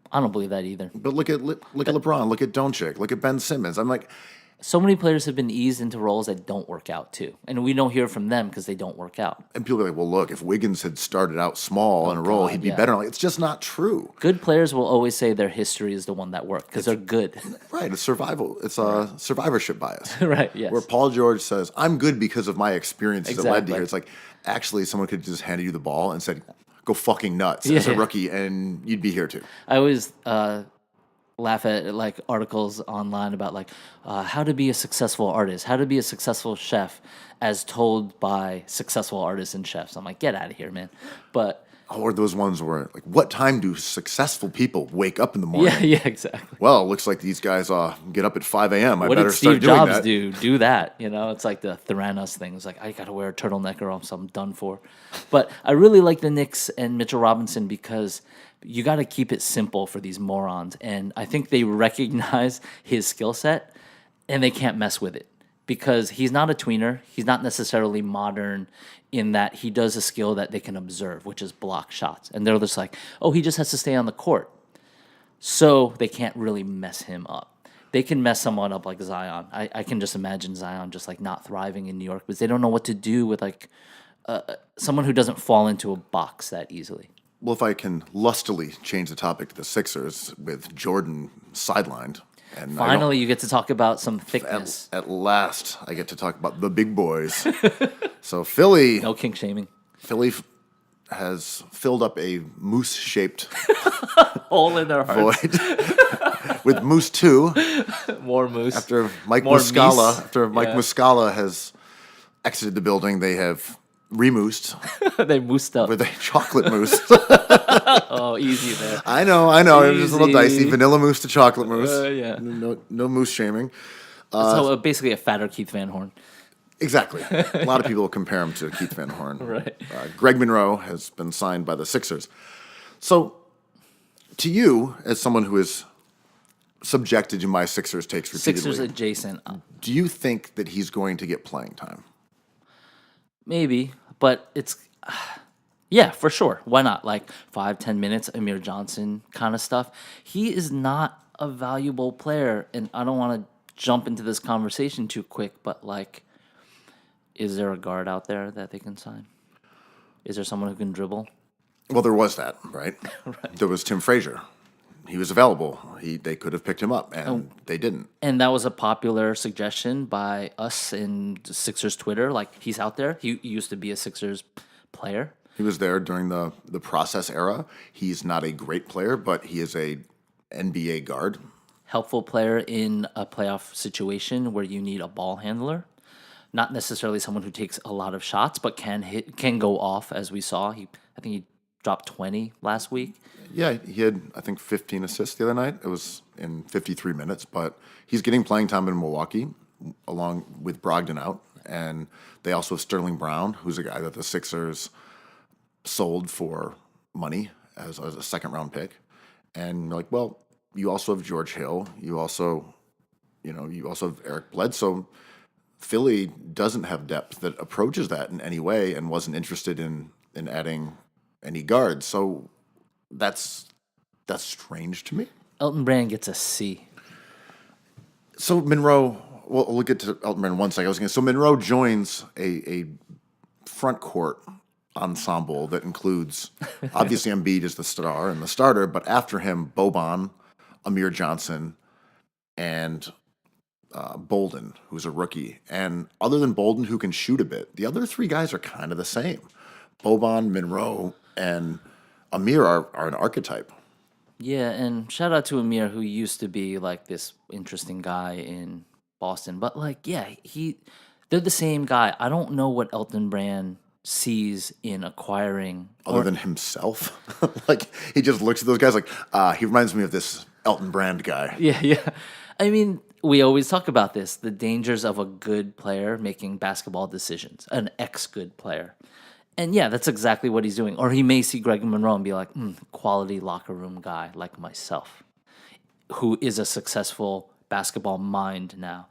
I don't believe that either. But look at LeBron. Look at Doncic. Look at Ben Simmons. I'm like, So many players have been eased into roles that don't work out too, and we don't hear from them because they don't work out. and people are like, well, look, if Wiggins had started out small in a role, he'd be yeah. better. I'm like, it's just not true. Good players will always say their history is the one that worked because they're good. Right? It's survival. It's a survivorship bias. Right, yes. Where Paul George says, "I'm good because of my experiences that led to Exactly. here." It's like, actually, someone could just handed you the ball and said, "Go fucking nuts" Yeah, as a yeah. rookie, and you'd be here too. I always laugh at like articles online about like how to be a successful artist, how to be a successful chef, as told by successful artists and chefs. I'm like, get out of here, man. But Or those ones where, like, what time do successful people wake up in the morning? yeah, exactly. Well, it looks like these guys get up at 5 a.m. I What better did start Steve doing Jobs that. do? Do that, you know? It's like the Theranos thing. It's like, I got to wear a turtleneck or else I'm done for. But I really like the Knicks and Mitchell Robinson because you got to keep it simple for these morons. And I think they recognize his skill set and they can't mess with it because he's not a tweener. He's not necessarily modern in that he does a skill that they can observe, which is block shots. And they're just like, oh, he just has to stay on the court. So they can't really mess him up. They can mess someone up like Zion. I can just imagine Zion just like not thriving in New York because they don't know what to do with like someone who doesn't fall into a box that easily. Well, if I can lustily change the topic to the Sixers with Jordan sidelined. And Finally, you get to talk about some thickness. at last, I get to talk about the big boys. So Philly No kink shaming. Has filled up a moose-shaped Hole in their hearts. void with Moose 2 More moose. after Mike More Muscala. meese. After Mike Yeah. Muscala has exited the building, they have remoosed They moosed up. with a chocolate mousse. Oh, easy there. I know. It was just a little dicey. Easy. Vanilla mousse to chocolate mousse. Yeah. No moose shaming. So basically a fatter Keith Van Horn. Exactly. A lot of people compare him to Keith Van Horn. Right. Greg Monroe has been signed by the Sixers. So, to you, as someone who is subjected to my Sixers takes repeatedly, Sixers adjacent. do you think that he's going to get playing time? Maybe, but it's yeah, for sure. Why not? Like 5-10 minutes, Amir Johnson kind of stuff. He is not a valuable player, and I don't want to jump into this conversation too quick, but like, is there a guard out there that they can sign? Is there someone who can dribble? Well, there was that, right? There was Tim Frazier. He was available. They could have picked him up, and they didn't. And that was a popular suggestion by us in Sixers Twitter. Like, he's out there. He used to be a Sixers player. He was there during the process era. He's not a great player, but he is a NBA guard. Helpful player in a playoff situation where you need a ball handler. Not necessarily someone who takes a lot of shots, but can go off, as we saw. I think he dropped 20 last week. Yeah, he had, I think, 15 assists the other night. It was in 53 minutes, but he's getting playing time in Milwaukee along with Brogdon out. And they also have Sterling Brown, who's a guy that the Sixers sold for money as a second-round pick. And you're like, well, you also have George Hill. You also have Eric Bledsoe. Philly doesn't have depth that approaches that in any way and wasn't interested in adding any guards. So that's strange to me. Elton Brand gets a C. So Monroe, well, we'll get to Elton Brand in 1 second. So Monroe joins a front court ensemble that includes, obviously Embiid is the star and the starter, but after him, Boban, Amir Johnson, and Bolden, who's a rookie. And other than Bolden, who can shoot a bit, the other three guys are kind of the same. Boban, Monroe, and Amir are an archetype. Yeah, and shout out to Amir, who used to be like this interesting guy in Boston. But like, yeah, they're the same guy. I don't know what Elton Brand sees in acquiring Other than himself. Like, he just looks at those guys like, he reminds me of this Elton Brand guy. Yeah, yeah. I mean, we always talk about this, the dangers of a good player making basketball decisions, an ex-good player. And yeah, that's exactly what he's doing. Or he may see Greg Monroe and be like, quality locker room guy like myself, who is a successful basketball mind now.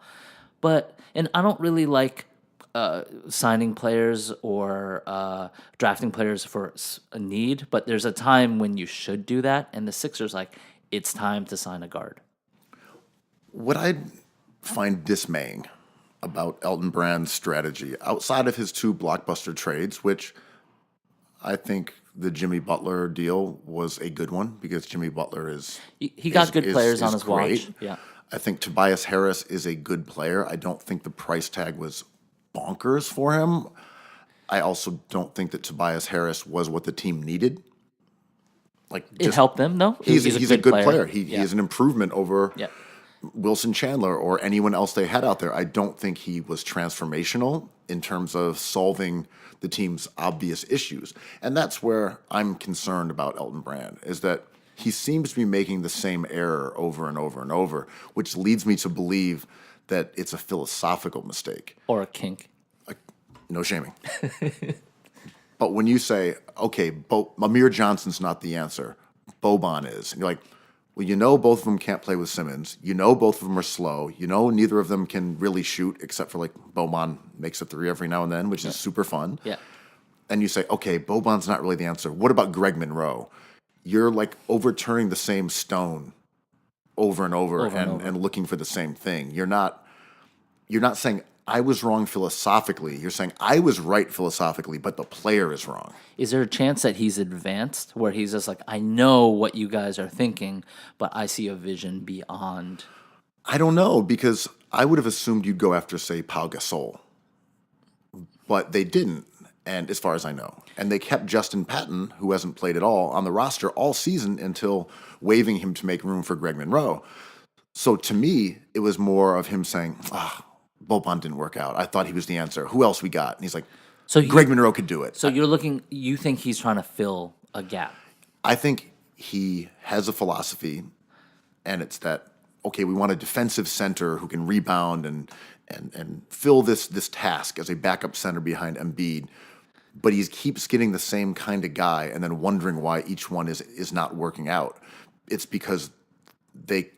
And I don't really like signing players or drafting players for a need, but there's a time when you should do that. And the Sixers, like, it's time to sign a guard. What I find dismaying about Elton Brand's strategy, outside of his 2 blockbuster trades, which I think the Jimmy Butler deal was a good one because Jimmy Butler is He got good players on his great. watch. Yeah. I think Tobias Harris is a good player. I don't think the price tag was bonkers for him. I also don't think that Tobias Harris was what the team needed. Like, It helped them, though. He's a good player. He Yeah. is an improvement over Yeah. Wilson Chandler or anyone else they had out there. I don't think he was transformational in terms of solving the team's obvious issues. And that's where I'm concerned about Elton Brand, is that he seems to be making the same error over and over and over, which leads me to believe that it's a philosophical mistake. Or a kink. No shaming. But when you say, okay, Amir Johnson's not the answer, Boban is, and you're like, well, you know both of them can't play with Simmons. You know both of them are slow. You know neither of them can really shoot, except for like Boban makes a 3 every now and then, which is super fun. Yeah. And you say, okay, Boban's not really the answer. What about Greg Monroe? You're like overturning the same stone over and over, and looking for the same thing. You're not saying I was wrong philosophically. You're saying I was right philosophically, but the player is wrong. Is there a chance that he's advanced, where he's just like, I know what you guys are thinking, but I see a vision beyond? I don't know, because I would have assumed you'd go after, say, Pau Gasol. But they didn't, and as far as I know. And they kept Justin Patton, who hasn't played at all, on the roster all season until waiving him to make room for Greg Monroe. So to me, it was more of him saying, Boban didn't work out. I thought he was the answer. Who else we got? And he's like, Greg Monroe could do it. So you think he's trying to fill a gap? I think he has a philosophy, and it's that, okay, we want a defensive center who can rebound and fill this task as a backup center behind Embiid, but he keeps getting the same kind of guy and then wondering why each one is not working out. It's because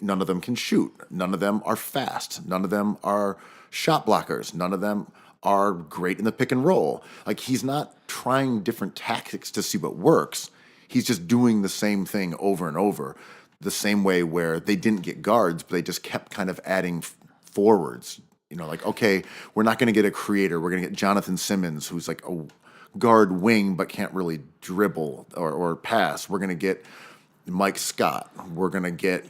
none of them can shoot. None of them are fast. None of them are shot blockers. None of them are great in the pick and roll. Like, he's not trying different tactics to see what works. He's just doing the same thing over and over, the same way where they didn't get guards, but they just kept kind of adding forwards. You know, like, okay, we're not going to get a creator. We're going to get Jonathan Simmons, who's like a guard wing but can't really dribble or pass. We're going to get Mike Scott. We're going to get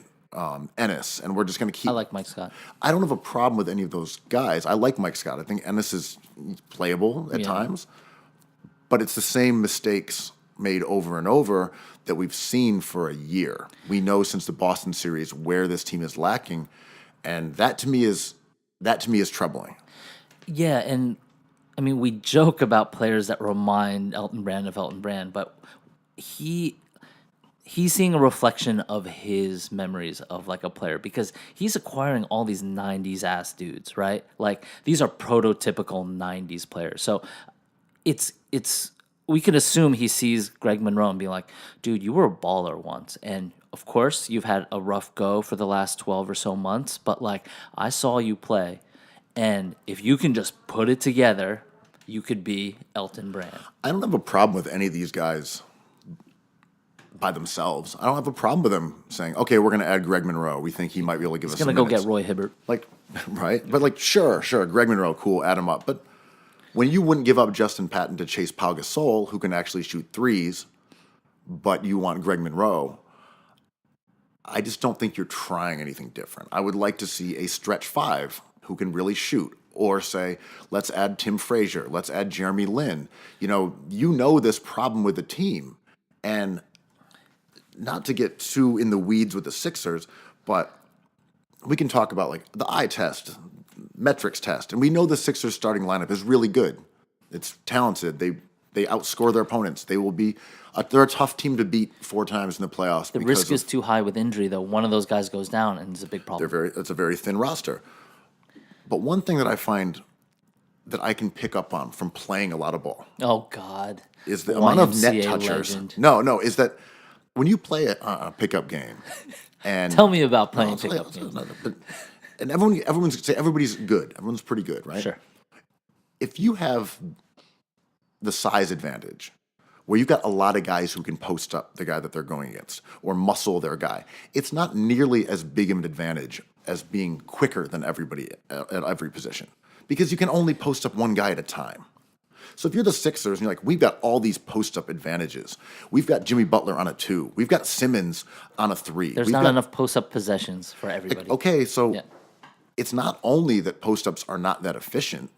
Ennis, and we're just going to keep. I like Mike Scott. I don't have a problem with any of those guys. I like Mike Scott. I think Ennis is playable at times, but it's the same mistakes made over and over that we've seen for a year. We know since the Boston series where this team is lacking, and that to me is troubling. Yeah, and I mean, we joke about players that remind Elton Brand of Elton Brand, but he's seeing a reflection of his memories of like a player, because he's acquiring all these 90s ass dudes, right? Like, these are prototypical 90s players. So it's we can assume he sees Greg Monroe and be like, dude, you were a baller once, and of course you've had a rough go for the last 12 or so months, but like, I saw you play, and if you can just put it together, you could be Elton Brand. I don't have a problem with any of these guys by themselves. I don't have a problem with them saying, okay, we're going to add Greg Monroe. We think he might be able to give us some minutes. He's going to go get Roy Hibbert. Like, right? But like, sure, Greg Monroe, cool, add him up. But when you wouldn't give up Justin Patton to chase Pau Gasol, who can actually shoot threes, but you want Greg Monroe, I just don't think you're trying anything different. I would like to see a stretch five who can really shoot. Or say, let's add Tim Frazier, let's add Jeremy Lin. You know this problem with the team. And not to get too in the weeds with the Sixers, but we can talk about like the eye test, metrics test, and we know the Sixers starting lineup is really good. It's talented. They outscore their opponents. They will be. They're a tough team to beat 4 times in the playoffs. The risk is too high with injury, though. One of those guys goes down, and it's a big problem. It's a very thin roster. But one thing that I find that I can pick up on from playing a lot of ball Oh God! is the amount of net YMCA touchers. legend. No, is that when you play a pickup game, and Tell me about playing No, pickup games. and everybody's good. Everyone's pretty good, right? Sure. If you have the size advantage, where you've got a lot of guys who can post up the guy that they're going against or muscle their guy, it's not nearly as big of an advantage as being quicker than everybody at every position, because you can only post up one guy at a time. So if you're the Sixers and you're like, we've got all these post-up advantages. We've got Jimmy Butler on a 2. We've got Simmons on a 3. There's We've not got, enough post-up possessions for everybody. Okay, so Yeah. it's not only that post-ups are not that efficient,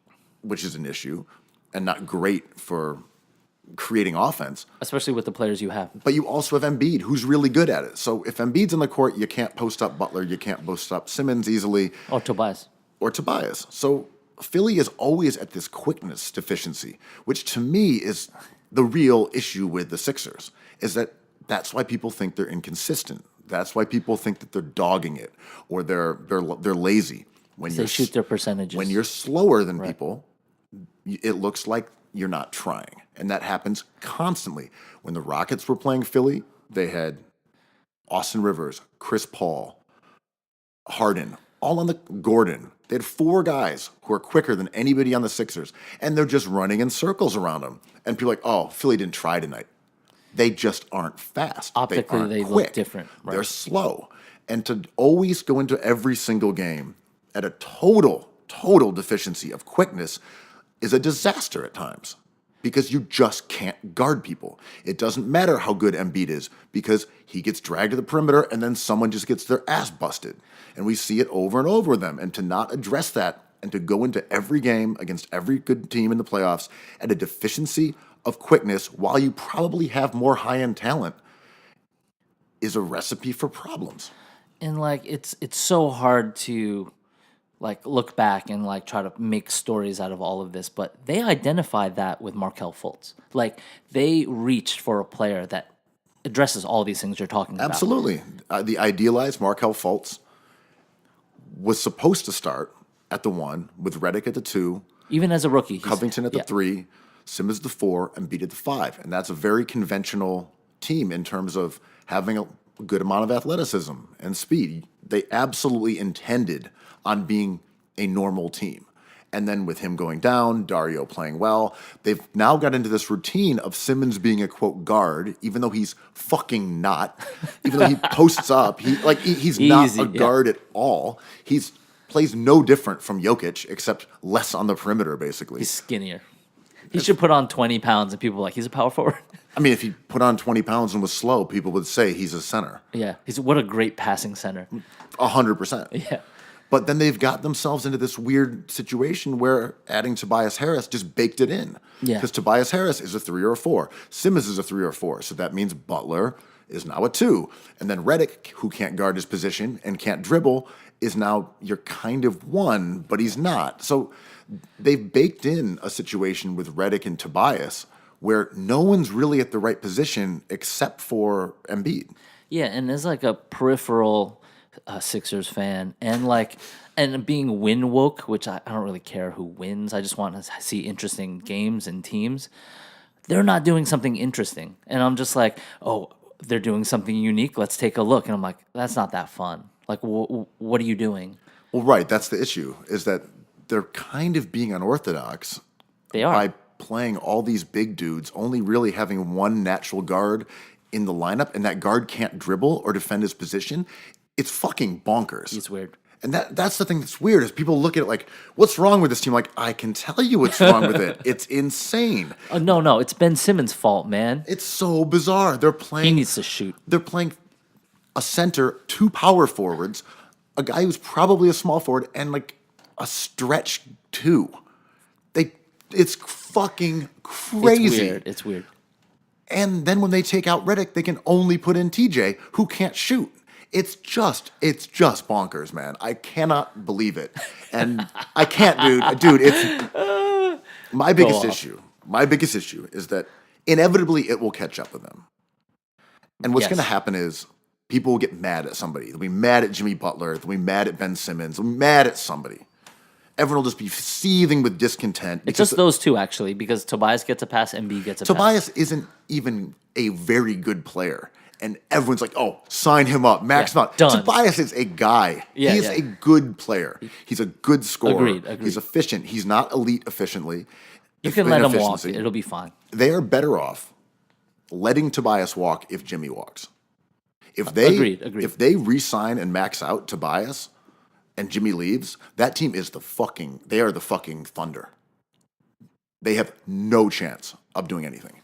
which is an issue, and not great for creating offense, Especially with the players you have. but you also have Embiid, who's really good at it. So if Embiid's in the court, you can't post up Butler, you can't post up Simmons easily, Or Tobias. or Tobias. So Philly is always at this quickness deficiency, which to me is the real issue with the Sixers, is that that's why people think they're inconsistent. That's why people think that they're dogging it or they're lazy. When They shoot their percentages. when you're slower than people, it looks like you're not trying. And that happens constantly. When the Rockets were playing Philly, they had Austin Rivers, Chris Paul, Harden, all on the Gordon. They had 4 guys who are quicker than anybody on the Sixers, and they're just running in circles around them. And people are like, oh, Philly didn't try tonight. They just aren't fast. Optically, aren't they quick. look different. Right. They're slow. And to always go into every single game at a total deficiency of quickness is a disaster at times, because you just can't guard people. It doesn't matter how good Embiid is, because he gets dragged to the perimeter and then someone just gets their ass busted. And we see it over and over with them. And to not address that and to go into every game against every good team in the playoffs at a deficiency of quickness while you probably have more high-end talent is a recipe for problems. And like it's so hard to like look back and like try to make stories out of all of this, but they identified that with Markelle Fultz. Like they reached for a player that addresses all these things you're talking about. Absolutely. The idealized Markelle Fultz was supposed to start at the 1 with Redick at the 2, Even as a rookie, Covington at the yeah. 3, 3, Simmons the 4, and Embiid at the 5. And that's a very conventional team in terms of having a good amount of athleticism and speed. They absolutely intended on being a normal team. And then with him going down, Dario playing well, they've now got into this routine of Simmons being a, quote, guard, even though he's fucking not. Even though he posts up, he's not a guard at all. He's plays no different from Jokic, except less on the perimeter, basically. He's skinnier. He should put on 20 pounds, and people are like, he's a power forward. I mean, if he put on 20 pounds and was slow, people would say he's a center. Yeah, what a great passing center. 100%. Yeah. But then they've got themselves into this weird situation where adding Tobias Harris just baked it in. Yeah. Because Tobias Harris is a 3 or a 4. Simmons is a 3 or a 4. So that means Butler is now a 2. And then Redick, who can't guard his position and can't dribble, is now you're kind of 1, but he's not. So they've baked in a situation with Redick and Tobias where no one's really at the right position except for Embiid. Yeah, and as like a peripheral Sixers fan, and being win woke, which I don't really care who wins. I just want to see interesting games and teams. They're not doing something interesting, and I'm just like, oh, they're doing something unique. Let's take a look, and I'm like, that's not that fun. Like, what are you doing? Well, right, that's the issue, is that they're kind of being unorthodox. They are. By playing all these big dudes, only really having one natural guard in the lineup, and that guard can't dribble or defend his position. It's fucking bonkers. It's weird. And that's the thing that's weird, is people look at it like, what's wrong with this team? Like, I can tell you what's wrong with it. It's insane. No, it's Ben Simmons' fault, man. It's so bizarre. They're playing. He needs to shoot. They're playing a center, 2 power forwards, a guy who's probably a small forward, and like a stretch 2. It's fucking crazy. It's weird. And then when they take out Redick, they can only put in TJ, who can't shoot. It's just bonkers, man. I cannot believe it. And I can't, dude, it's my biggest issue. My biggest issue is that inevitably it will catch up with them. And what's going to happen is people will get mad at somebody. They'll be mad at Jimmy Butler. They'll be mad at Ben Simmons. They'll be mad at somebody. Everyone will just be seething with discontent. It's just those two, actually, because Tobias gets a pass and Embiid gets a pass. Tobias isn't even a very good player. And everyone's like, oh, sign him up, max him out. Done. Tobias is a guy. He is a good player. He's a good scorer. Agreed. He's efficient. He's not elite efficiently. You can let him walk. It'll be fine. They are better off letting Tobias walk if Jimmy walks. If they Agreed. If they re-sign and max out Tobias and Jimmy leaves, that team is they are the fucking Thunder. They have no chance of doing anything.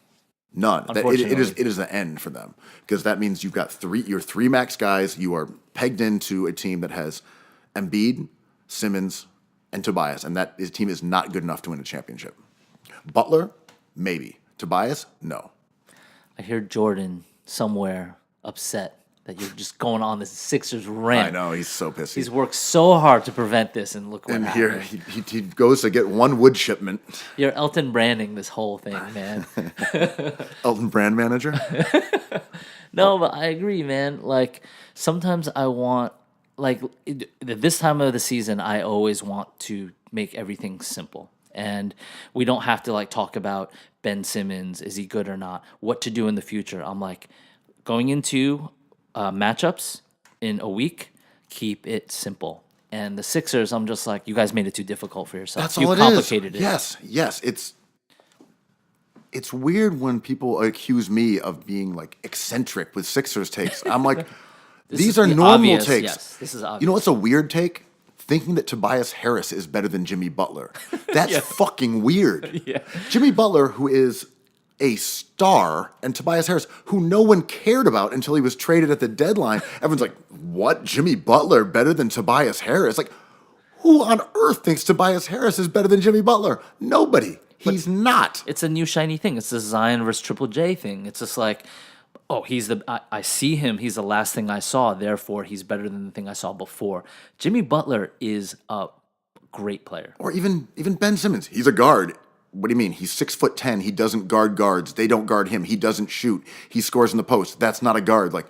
None. It is the end for them, because that means you've got your three max guys. You are pegged into a team that has Embiid, Simmons, and Tobias, and that team is not good enough to win a championship. Butler, maybe. Tobias, no. I hear Jordan somewhere upset that you're just going on this Sixers rant. I know, he's so pissy. He's worked so hard to prevent this, and look what happened. Here he goes to get one wood shipment. You're Elton Branding this whole thing, man. Elton Brand manager? No, but I agree, man. Like, sometimes I want, like, this time of the season, I always want to make everything simple. And we don't have to, like, talk about Ben Simmons, is he good or not, what to do in the future. I'm like, going into matchups in a week, keep it simple. And the Sixers, I'm just like, you guys made it too difficult for yourself. That's all it is. You complicated it. Yes. It's weird when people accuse me of being like eccentric with Sixers takes. I'm like, these are normal obvious, takes. Yes, this is obvious. You know what's a weird take? Thinking that Tobias Harris is better than Jimmy Butler. That's fucking weird. Yeah. Jimmy Butler, who is a star, and Tobias Harris, who no one cared about until he was traded at the deadline. Everyone's like, what? Jimmy Butler better than Tobias Harris? Like, who on earth thinks Tobias Harris is better than Jimmy Butler? Nobody. He's not. It's a new shiny thing. It's the Zion versus Triple J thing. It's just like, oh, I see him. He's the last thing I saw. Therefore, he's better than the thing I saw before. Jimmy Butler is a great player. Or even Ben Simmons. He's a guard. What do you mean? He's 6'10". He doesn't guard guards. They don't guard him. He doesn't shoot. He scores in the post. That's not a guard. Like,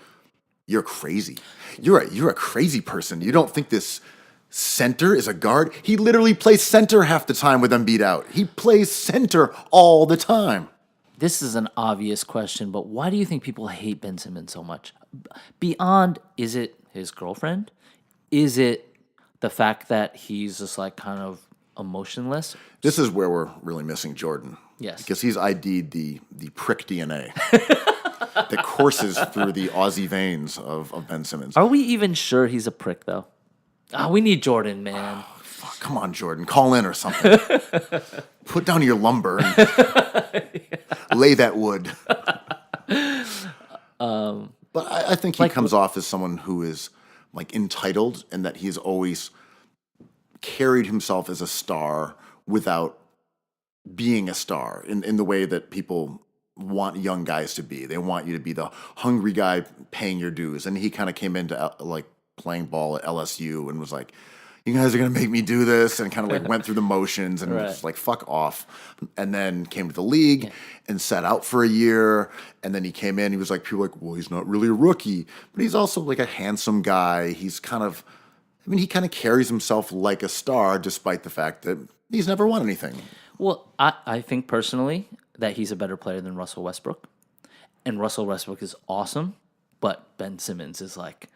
you're crazy. You're a crazy person. You don't think this center is a guard? He literally plays center half the time with Embiid out. He plays center all the time. This is an obvious question, but why do you think people hate Ben Simmons so much? Beyond, is it his girlfriend? Is it the fact that he's just like kind of emotionless? This is where we're really missing Jordan. Yes. Because he's ID'd the prick DNA that courses through the Aussie veins of Ben Simmons. Are we even sure he's a prick, though? We need Jordan, man. Fuck, come on, Jordan. Call in or something. Put down your lumber and lay that wood. But I think he comes off as someone who is like entitled, and that he's always carried himself as a star without being a star in the way that people want young guys to be. They want you to be the hungry guy paying your dues. And he kind of came into like playing ball at LSU and was like, you guys are going to make me do this, and kind of like went through the motions and was like, fuck off. And then came to the league and sat out for a year. And then he came in, he was like, people were like, well, he's not really a rookie, but he's also like a handsome guy. He's kind of, he kind of carries himself like a star, despite the fact that he's never won anything. Well, I think personally that he's a better player than Russell Westbrook. And Russell Westbrook is awesome, but Ben Simmons is like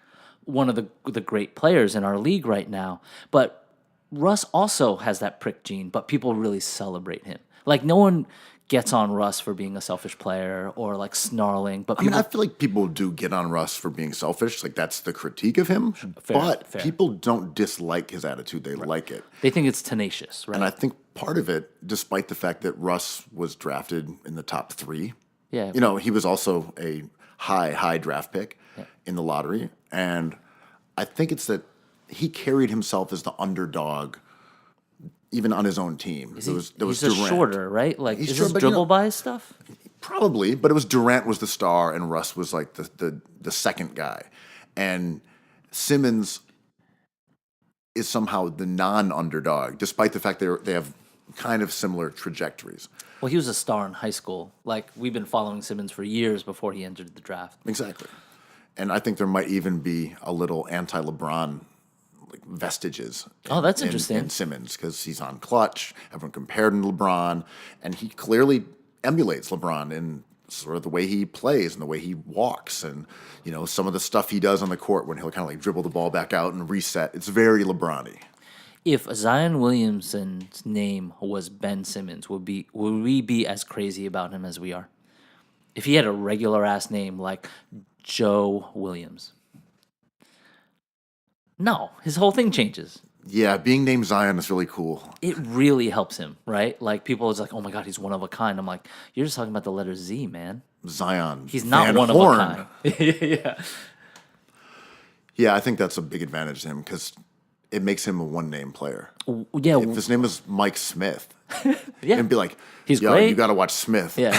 one of the great players in our league right now. But Russ also has that prick gene, but people really celebrate him. Like, no one gets on Russ for being a selfish player or like snarling. But people, I feel like people do get on Russ for being selfish. Like, that's the critique of him. Fair. People don't dislike his attitude. They like it. They think it's tenacious, right? And I think part of it, despite the fact that Russ was drafted in the top 3, he was also a high draft pick in the lottery. And I think it's that he carried himself as the underdog even on his own team. He's just shorter, right? Like, is his dribble by his stuff? Probably, but it was Durant was the star and Russ was like the second guy. And Simmons is somehow the non-underdog, despite the fact they have kind of similar trajectories. Well, he was a star in high school. Like, we've been following Simmons for years before he entered the draft. Exactly. And I think there might even be a little anti-LeBron vestiges. Oh, that's interesting. In Simmons, because he's on clutch. Everyone compared him to LeBron, and he clearly emulates LeBron in sort of the way he plays and the way he walks, and some of the stuff he does on the court when he'll kind of like dribble the ball back out and reset. It's very LeBron-y. If Zion Williamson's name was Ben Simmons, would we be as crazy about him as we are? If he had a regular ass name like Joe Williams. No, his whole thing changes. Yeah, being named Zion is really cool. It really helps him, right? Like, people is like, oh my God, he's one of a kind. I'm like, you're just talking about the letter Z, man. Zion. He's not Van one Horn. of a kind. Yeah. Yeah, I think that's a big advantage to him because it makes him a one-name player. Yeah. If his name was Mike Smith, Yeah. it'd be like, He's yo, great. you got to watch Smith. Yeah.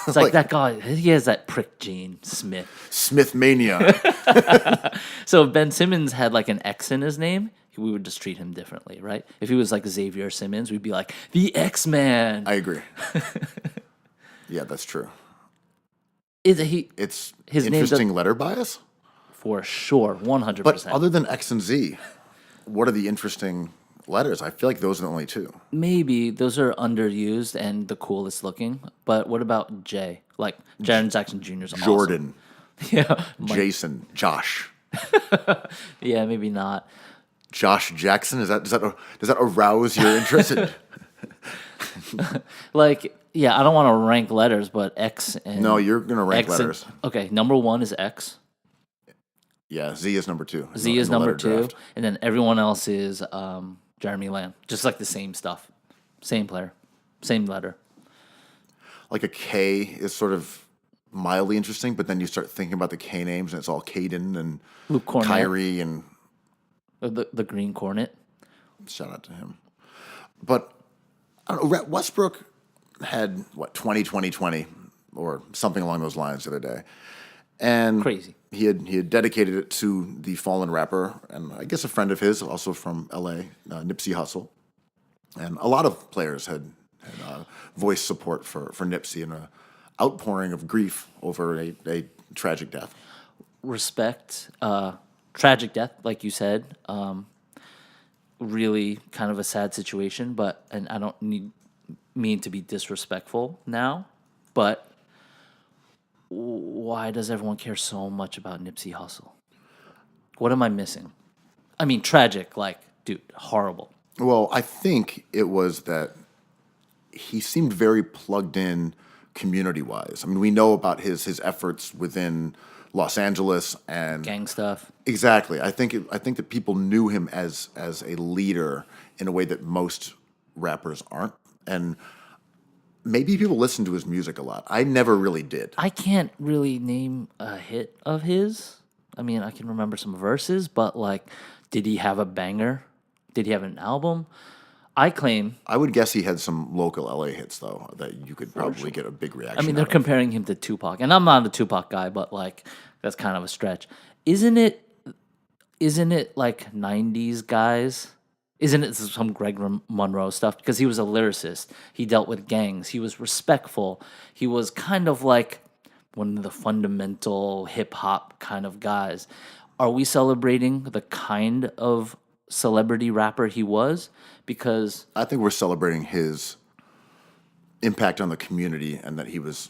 It's like that guy, he has that prick gene, Smith. Smith Mania. So if Ben Simmons had like an X in his name, we would just treat him differently, right? If he was like Xavier Simmons, we'd be like, the X-Man. I agree. Yeah, that's true. It's His name interesting letter bias. for sure, 100%. But other than X and Z, what are the interesting letters? I feel like those are the only two. Maybe those are underused and the coolest looking. But what about J? Like Jaren Jackson Jr. 's awesome. Jordan, Yeah. Jason, Josh. Yeah, maybe not. Josh Jackson? Does that arouse your interest? Like, yeah, I don't want to rank letters, but X and No, you're gonna rank X letters. Okay, number 1 is X. Yeah, Z is number 2. Z is number 2, and then everyone else is Jeremy Lamb. Just like the same stuff, same player, same letter. Like a K is sort of mildly interesting, but then you start thinking about the K names, and it's all Caden and Luke Cornett. Kyrie and The green cornet. shout out to him. But I don't know, Westbrook had 20 or something along those lines the other day, and Crazy. He had dedicated it to the fallen rapper, and I guess a friend of his, also from L.A., Nipsey Hussle, and a lot of players had voiced support for Nipsey and an outpouring of grief over a tragic death. Respect. Tragic death, like you said. Really kind of a sad situation, and I don't mean to be disrespectful now, but why does everyone care so much about Nipsey Hussle? What am I missing? I mean, tragic, like, dude, horrible. Well, I think it was that he seemed very plugged in community-wise. I mean, we know about his efforts within Los Angeles and Gang stuff. Exactly. I think that people knew him as a leader in a way that most rappers aren't, and maybe people listen to his music a lot. I never really did. I can't really name a hit of his. I mean, I can remember some verses, but like, did he have a banger? Did he have an album? I claim. I would guess he had some local LA hits though that you could probably get a big reaction. I mean, they're out of. comparing him to Tupac, and I'm not a Tupac guy, but like, that's kind of a stretch. Isn't it like 90s guys? Isn't it some Greg Monroe stuff? Because he was a lyricist. He dealt with gangs. He was respectful. He was kind of like one of the fundamental hip-hop kind of guys. Are we celebrating the kind of celebrity rapper he was? Because I think we're celebrating his impact on the community and that he was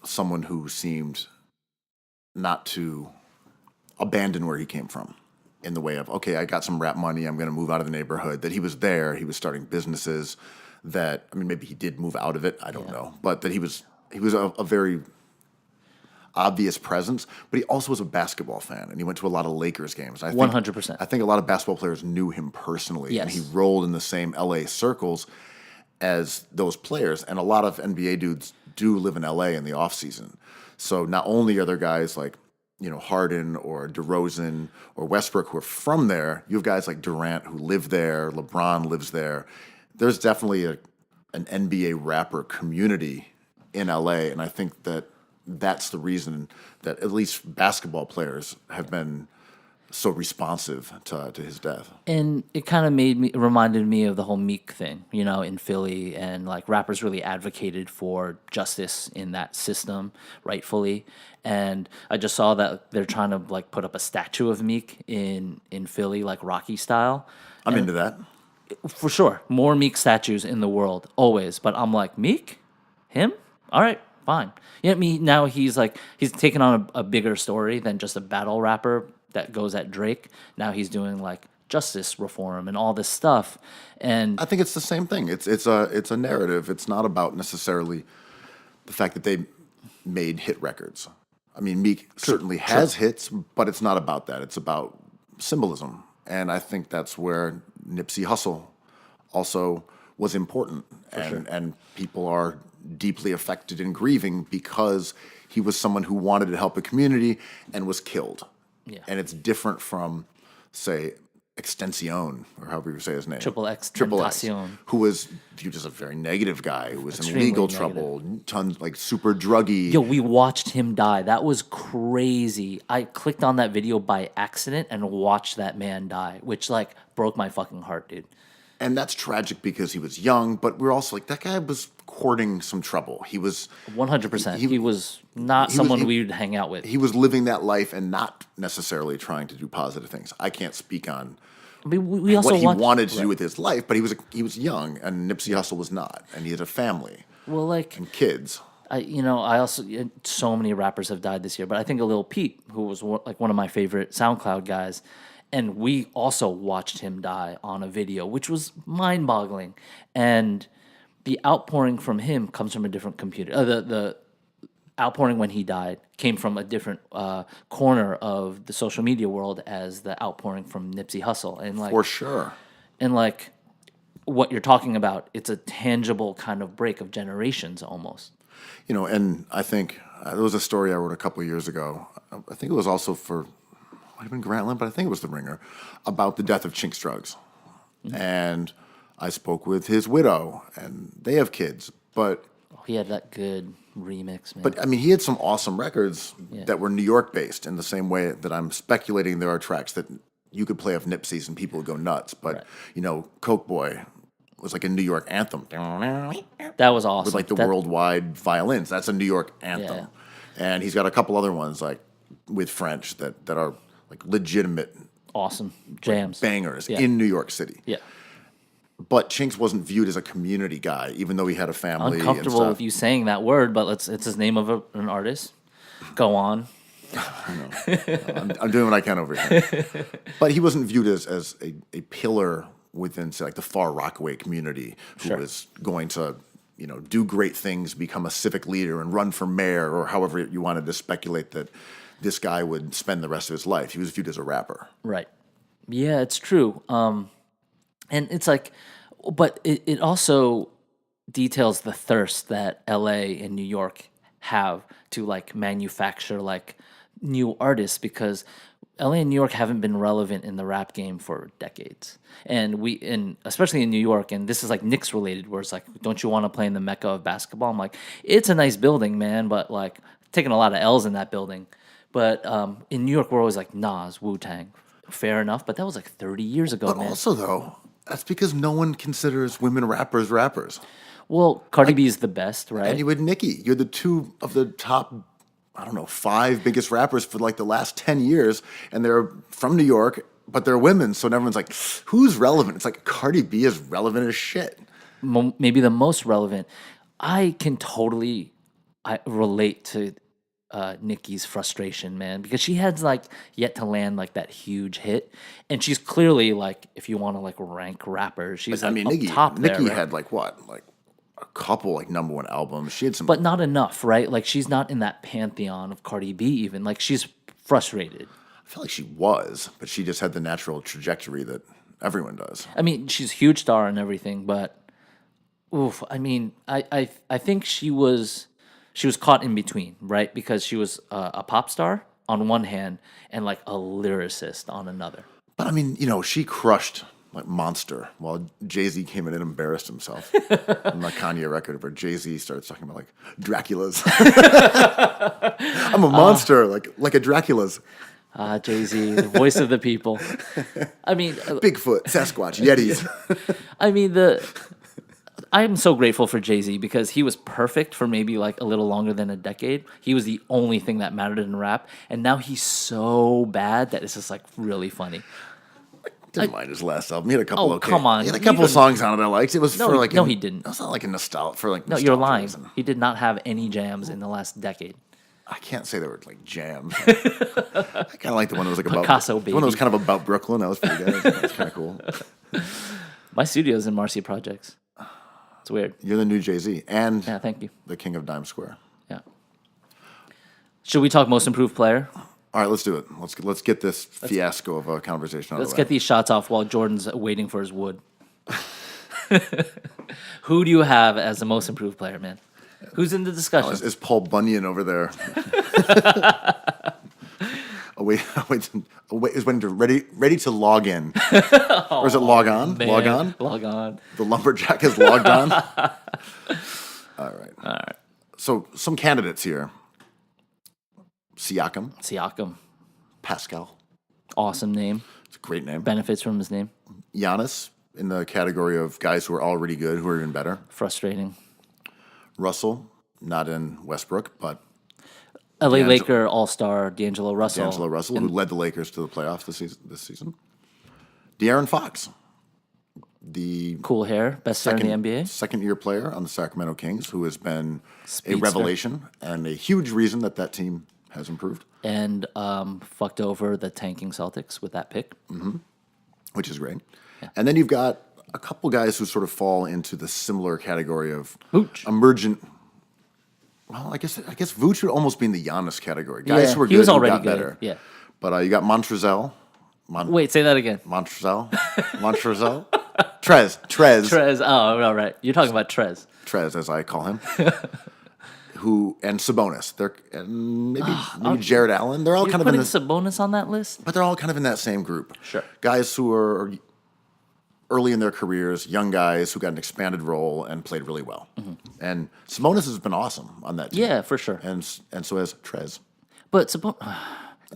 someone who seemed not to abandon where he came from in the way of, okay, I got some rap money, I'm going to move out of the neighborhood, that he was there, he was starting businesses that, I mean, maybe he did move out of it, I don't know, but that he was a very obvious presence, but he also was a basketball fan, and he went to a lot of Lakers games. 100%. I think a lot of basketball players knew him personally, and he Yes. rolled in the same LA circles as those players, and a lot of NBA dudes do live in LA in the offseason. So not only are there guys like, Harden or DeRozan or Westbrook who are from there, you have guys like Durant who live there, LeBron lives there. There's definitely an NBA rapper community in LA, and I think that that's the reason that at least basketball players have been so responsive to his death. And it kind of reminded me of the whole Meek thing, in Philly, and like rappers really advocated for justice in that system, rightfully. And I just saw that they're trying to like put up a statue of Meek in Philly, like Rocky style. I'm into that. For sure, more Meek statues in the world, always. But I'm like, Meek, him, all right, fine. Now he's taking on a bigger story than just a battle rapper that goes at Drake. Now he's doing like justice reform and all this stuff. And I think it's the same thing. It's a narrative. It's not about necessarily the fact that they made hit records. I mean, Meek certainly has hits, but it's not about that. It's about symbolism. And I think that's where Nipsey Hussle also was important. And people are deeply affected and grieving because he was someone who wanted to help a community and was killed. Yeah. And it's different from, say, Extensione, or however you say his name. Triple X, who was viewed as a very negative guy, who was Extremely in legal negative. trouble, tons, like super druggy. Yo, we watched him die. That was crazy. I clicked on that video by accident and watched that man die, which like broke my fucking heart, dude. And that's tragic because he was young, but we're also like, that guy was courting some trouble. He was 100%. He was not someone we would hang out with. He was living that life and not necessarily trying to do positive things. I can't speak on I mean, we also what he watched, wanted to do with his life, but he was young, and Nipsey Hussle was not, and he had a family Well, like and kids. I also so many rappers have died this year, but I think a Lil Peep, who was like one of my favorite SoundCloud guys, and we also watched him die on a video, which was mind-boggling. And the outpouring from him comes from a different computer. The outpouring when he died came from a different corner of the social media world as the outpouring from Nipsey Hussle. And like For sure. And like what you're talking about, it's a tangible kind of break of generations almost. And I think there was a story I wrote a couple of years ago. I think it was also for, might have been Grantland, but I think it was The Ringer, about the death of Chinks Drugs. Mm-hmm. And I spoke with his widow, and they have kids, but... He had that good remix, man. But, I mean, he had some awesome records that were New York-based in the same way that I'm speculating there are tracks that you could play of Nipsey's and people would go nuts. But, Coke Boy was like a New York anthem. That was awesome. With like the worldwide violins. That's a New York anthem. Yeah. And he's got a couple other ones like with French that are like legitimate awesome jams. Bangers in New York City. Yeah. But Chinks wasn't viewed as a community guy, even though he had a family. Uncomfortable with you saying that word, but it's his name of an artist. Go on. I'm doing what I can over here. But he wasn't viewed as a pillar within, say, like the far Rockaway community who was going to, do great things, become a civic leader and run for mayor, or however you wanted to speculate that this guy would spend the rest of his life. He was viewed as a rapper. Right. Yeah, it's true. And it's like, but it also details the thirst that LA and New York have to like manufacture like new artists, because LA and New York haven't been relevant in the rap game for decades. And especially in New York, and this is like Knicks related, where it's like, don't you want to play in the mecca of basketball? I'm like, it's a nice building, man, but like taking a lot of L's in that building. But in New York, we're always like Nas, Wu-Tang. Fair enough, but that was like 30 years ago, But man. also, though, that's because no one considers women rappers. Well, Cardi B is the best, right? And you had Nicki. You're the two of the top, 5 biggest rappers for like the last 10 years, and they're from New York, but they're women, so everyone's like, who's relevant? It's like Cardi B is relevant as shit. Maybe the most relevant. I can totally relate to Nicki's frustration, man, because she has like yet to land like that huge hit, and she's clearly like, if you want to like rank rappers, she's like Nicki, top there. Nicki right? had like what, like a couple like number one albums. She had some, but not enough, right? Like she's not in that pantheon of Cardi B. Even like she's frustrated. I feel like she was, but she just had the natural trajectory that everyone does. I mean, she's a huge star and everything, but oof. I mean, I think she was caught in between, right? Because she was a pop star on one hand and like a lyricist on another. But I mean, she crushed like Monster, while Jay-Z came in and embarrassed himself on the Kanye record where Jay-Z started talking about like Dracula's. I'm a monster, like a Dracula's. Jay-Z, the voice of the people. I mean, Bigfoot, Sasquatch, Yetis. I mean, I'm so grateful for Jay-Z because he was perfect for maybe like a little longer than a decade. He was the only thing that mattered in rap, and now he's so bad that it's just like really funny. Didn't mind his last album. He had a couple. Oh, come on. He had a couple of songs on it I liked. It was No, for like no, he didn't. It was not like a nostalgia for like. No, you're nostalgia lying. reason. He did not have any jams in the last decade. I can't say they were like jams. I kind of like the one that was like about Picasso, the one that was baby. kind of about Brooklyn. That was pretty good. That was kind of cool. My studio's in Marcy Projects. It's weird. You're the new Jay-Z and Yeah, thank you. the king of Dime Square. Yeah. Should we talk most improved player? All right, let's do it. Let's get this fiasco of a conversation out Let's of the way. get these shots off while Jordan's waiting for his wood. Who do you have as the most improved player, man? Who's in the discussion? Is Paul Bunyan over there? Is when ready to log in, or is it log on? Man, Log on. Log on. The lumberjack is logged on. All right. So some candidates here: Siakam. Pascal. Awesome name. It's a great name. Benefits from his name. Giannis in the category of guys who are already good, who are even better. Frustrating. Russell, not in Westbrook, but LA Laker All-Star D'Angelo Russell. D'Angelo Russell, who led the Lakers to the playoffs this season. De'Aaron Fox, the Cool hair. Best player in the NBA. second-year player on the Sacramento Kings, who has been a Speedster. revelation and a huge reason that team has improved, And fucked over the tanking Celtics with that pick. which is great. And then you've got a couple guys who sort of fall into the similar category of Vooch. emergent. Well, I guess Vooch would almost be in the Giannis category. Guys Yeah, who were he good was who already got good, better. yeah. But you got Montrezl. Wait, say that again. Montrezl. Trez. Trez. Oh, all right. You're talking about Trez. Trez, as I call him. And Sabonis. And maybe Jared Allen. They're all You're kind of in putting this, Sabonis on that list? but they're all kind of in that same group. Sure. Guys who are early in their careers, young guys who got an expanded role and played really well. And Sabonis has been awesome on that team. Yeah, for sure. And so has Trez. But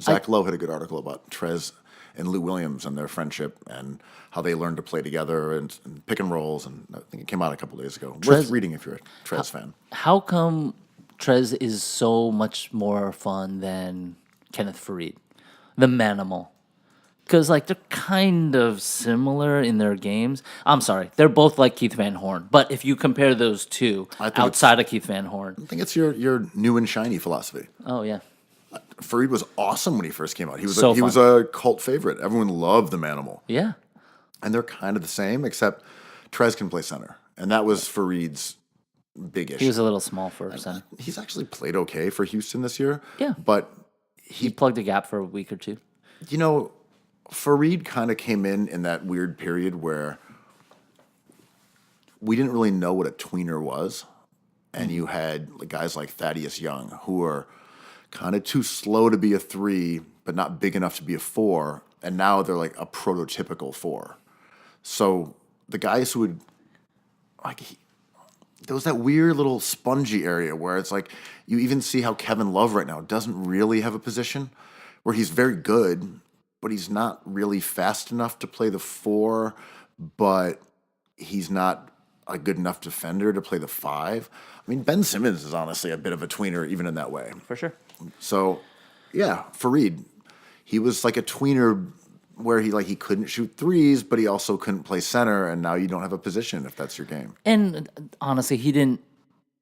Zach Lowe had a good article about Trez and Lou Williams and their friendship and how they learned to play together and pick and rolls. And I think it came out a couple days ago. Worth reading if you're a Trez fan. how come Trez is so much more fun than Kenneth Faried, the Manimal? Because, like, they're kind of similar in their games. I'm sorry. They're both like Keith Van Horn. But if you compare those two outside of Keith Van Horn. I think it's your new and shiny philosophy. Oh, yeah. Fareed was awesome when he first came out. He was So he was a cult favorite. Everyone loved the Manimal. Yeah. And they're kind of the same, except Trez can play center. And that was Fareed's big issue. He was a little small for center. He's actually played okay for Houston this year. Yeah. But He plugged a gap for a week or two. you know, Fareed kind of came in that weird period where we didn't really know what a tweener was. And you had guys like Thaddeus Young who were kind of too slow to be a 3, but not big enough to be a 4. And now they're like a prototypical 4. So the guys who would, there was that weird little spongy area where it's like, you even see how Kevin Love right now doesn't really have a position where he's very good, but he's not really fast enough to play the 4, but he's not a good enough defender to play the 5. I mean, Ben Simmons is honestly a bit of a tweener even in that way. For sure. So, yeah, Fareed, he was like a tweener where he couldn't shoot threes, but he also couldn't play center, and now you don't have a position if that's your game. And honestly, he didn't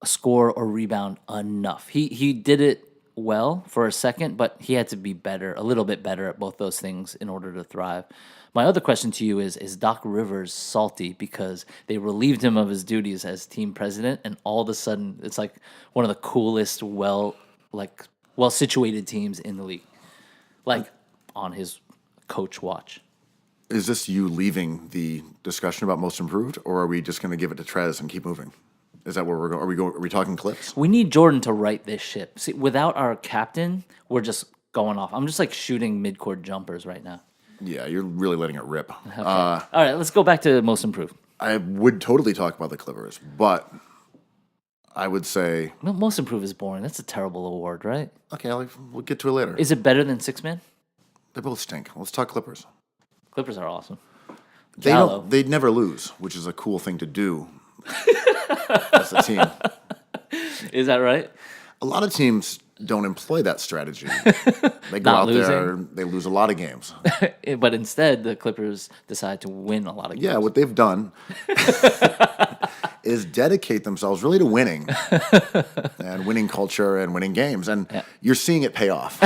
score or rebound enough. He did it well for a second, but he had to be better, a little bit better at both those things in order to thrive. My other question to you is Doc Rivers salty because they relieved him of his duties as team president, and all of a sudden it's like one of the coolest, well-situated teams in the league, like on his coach watch. Is this you leaving the discussion about most improved, or are we just going to give it to Trez and keep moving? Is that where we're going? Are we talking clips? We need Jordan to right this ship. See, without our captain, we're just going off. I'm just like shooting mid-court jumpers right now. Yeah, you're really letting it rip. All right, let's go back to most improved. I would totally talk about the Clippers, but I would say, No, most improved is boring. That's a terrible award, right? okay, we'll get to it later. Is it better than six man? They both stink. Let's talk Clippers. Clippers are awesome. They never lose, which is a cool thing to do as a team. Is that right? A lot of teams don't employ that strategy. They go Not out there, they lose a lot of games. But instead, the Clippers decide to win a lot of games. Yeah, what they've done is dedicate themselves really to winning and winning culture and winning games. And you're seeing it pay off.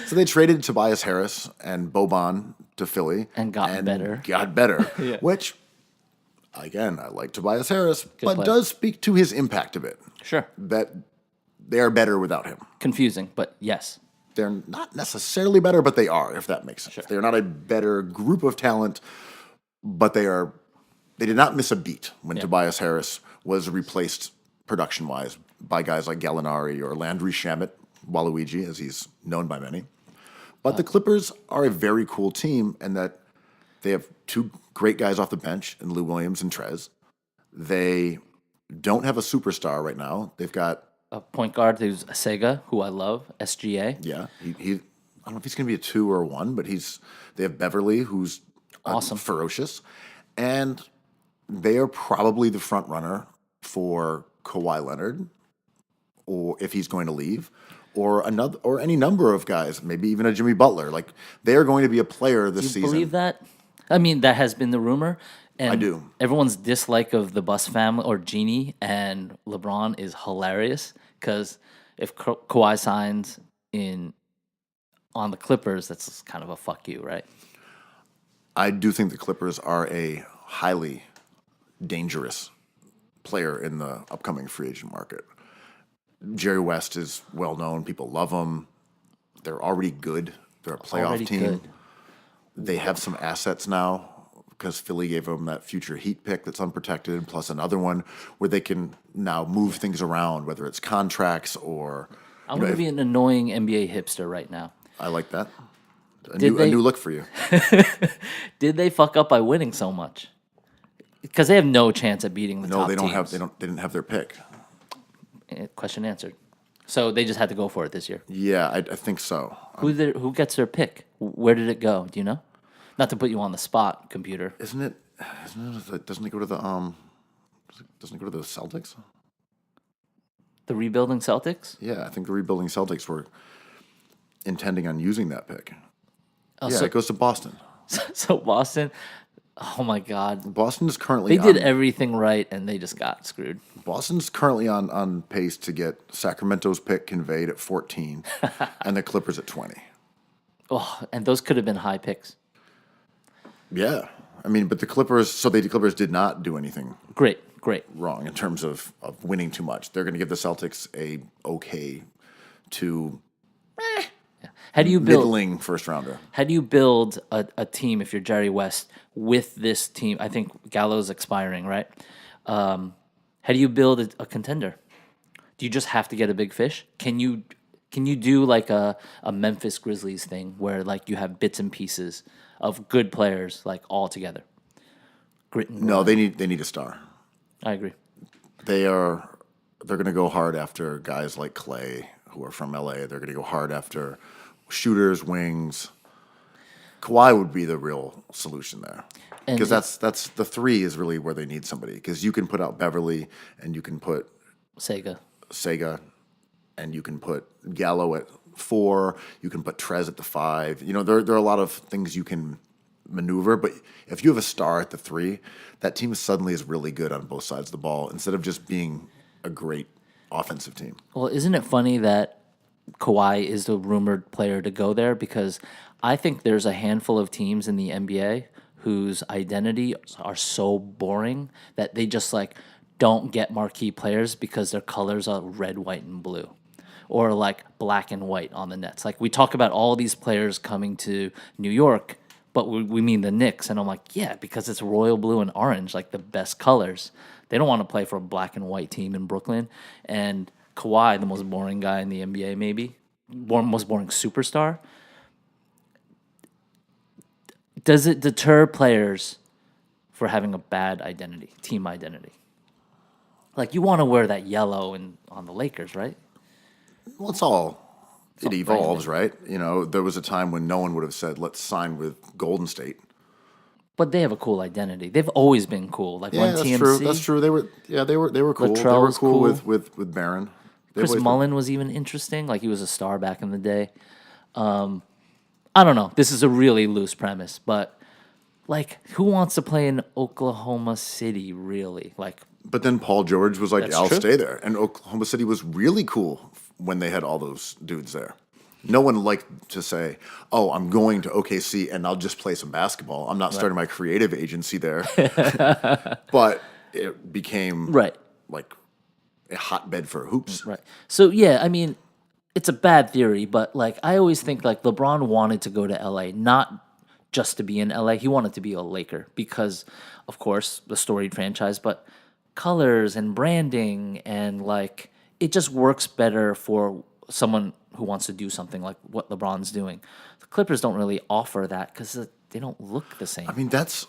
So they traded Tobias Harris and Boban to Philly. And got better. Got better, which, again, I like Tobias Harris, but player. does speak to his impact a bit. Sure. That they are better without him. Confusing, but yes. They're not necessarily better, but they are, if that makes sense. They're not a better group of talent, but they did not miss a beat when Tobias Harris was replaced production-wise by guys like Gallinari or Landry Shamet, Waluigi, as he's known by many. But the Clippers are a very cool team in that they have two great guys off the bench in Lou Williams and Trez. They don't have a superstar right now. They've got A point guard who's Sega, who I love, SGA. I don't know if he's going to be a 2 or a 1, but they have Beverly, who's Awesome. ferocious, and they are probably the front runner for Kawhi Leonard, or if he's going to leave, or any number of guys, maybe even a Jimmy Butler. Like, they are going to be a player this season. Believe that? I mean, that has been the rumor. And I do. Everyone's dislike of the Bus family or Genie and LeBron is hilarious because if Kawhi signs on the Clippers, that's kind of a fuck you, right? I do think the Clippers are a highly dangerous player in the upcoming free agent market. Jerry West is well known. People love him. They're already good. They're a playoff Already team. good. They have some assets now because Philly gave them that future Heat pick that's unprotected, plus another one where they can now move things around, whether it's contracts or... I'm going to be an annoying NBA hipster right now. I like that. A Did they- new look for you. Did they fuck up by winning so much? Because they have no chance at beating the No, top they don't teams. have. They didn't have their pick. Question answered. So they just had to go for it this year. Yeah, I think so. Who gets their pick? Where did it go? Do you know? Not to put you on the spot, computer. Isn't it? Doesn't it go to the Doesn't it go to the Celtics? The rebuilding Celtics? Yeah, I think the rebuilding Celtics were intending on using that pick. Oh, Yeah, so, it goes to Boston. so Boston. Oh my God. Boston is currently They did everything right and they just got screwed. Boston's currently on pace to get Sacramento's pick conveyed at 14 and the Clippers at 20. Oh, and those could have been high picks. Yeah. I mean, but the Clippers did not do anything Great. wrong in terms of winning too much. They're going to give the Celtics a okay to How do you build? middling first rounder. How do you build a team if you're Jerry West with this team? I think Gallo's expiring, right? How do you build a contender? Do you just have to get a big fish? Can you do like a Memphis Grizzlies thing where like you have bits and pieces of good players like all together? Grit and No, grind. they need a star. I agree. They're going to go hard after guys like Clay who are from LA. They're going to go hard after shooters, wings. Kawhi would be the real solution there. And Because that's the three is really where they need somebody. Because you can put out Beverly and you can put Sega and you can put Gallo at 4. You can put Trez at the 5. You know, there are a lot of things you can maneuver. But if you have a star at the 3, that team suddenly is really good on both sides of the ball instead of just being a great offensive team. Well, isn't it funny that Kawhi is the rumored player to go there? Because I think there's a handful of teams in the NBA whose identity are so boring that they just like don't get marquee players because their colors are red, white, and blue. Or like black and white on the Nets. Like we talk about all these players coming to New York, but we mean the Knicks. And I'm like, yeah, because it's royal blue and orange, like the best colors. They don't want to play for a black and white team in Brooklyn. And Kawhi, the most boring guy in the NBA maybe, most boring superstar, Does it deter players for having a bad identity, team identity? Like, you want to wear that yellow on the Lakers, right? Well, it evolves, branding. right? You know, there was a time when no one would have said, let's sign with Golden State. But they have a cool identity. They've always been cool. Like Yeah, when that's TMC, true. That's true. They were cool. They Latrell were was cool, cool. with Barron. Chris Mullin was even interesting. Like, he was a star back in the day. I don't know. This is a really loose premise, but like, who wants to play in Oklahoma City, really? Like, But then Paul George was like, That's I'll true. stay there. And Oklahoma City was really cool when they had all those dudes there. No one liked to say, oh, I'm going to OKC and I'll just play some basketball. I'm not starting my creative agency there. But it became right. like a hotbed for hoops. Right. So yeah, I mean, it's a bad theory, but like, I always think like LeBron wanted to go to LA, not just to be in LA. He wanted to be a Laker because, of course, the storied franchise, but colors and branding and like, it just works better for someone who wants to do something like what LeBron's doing. The Clippers don't really offer that because they don't look the same. I mean, that's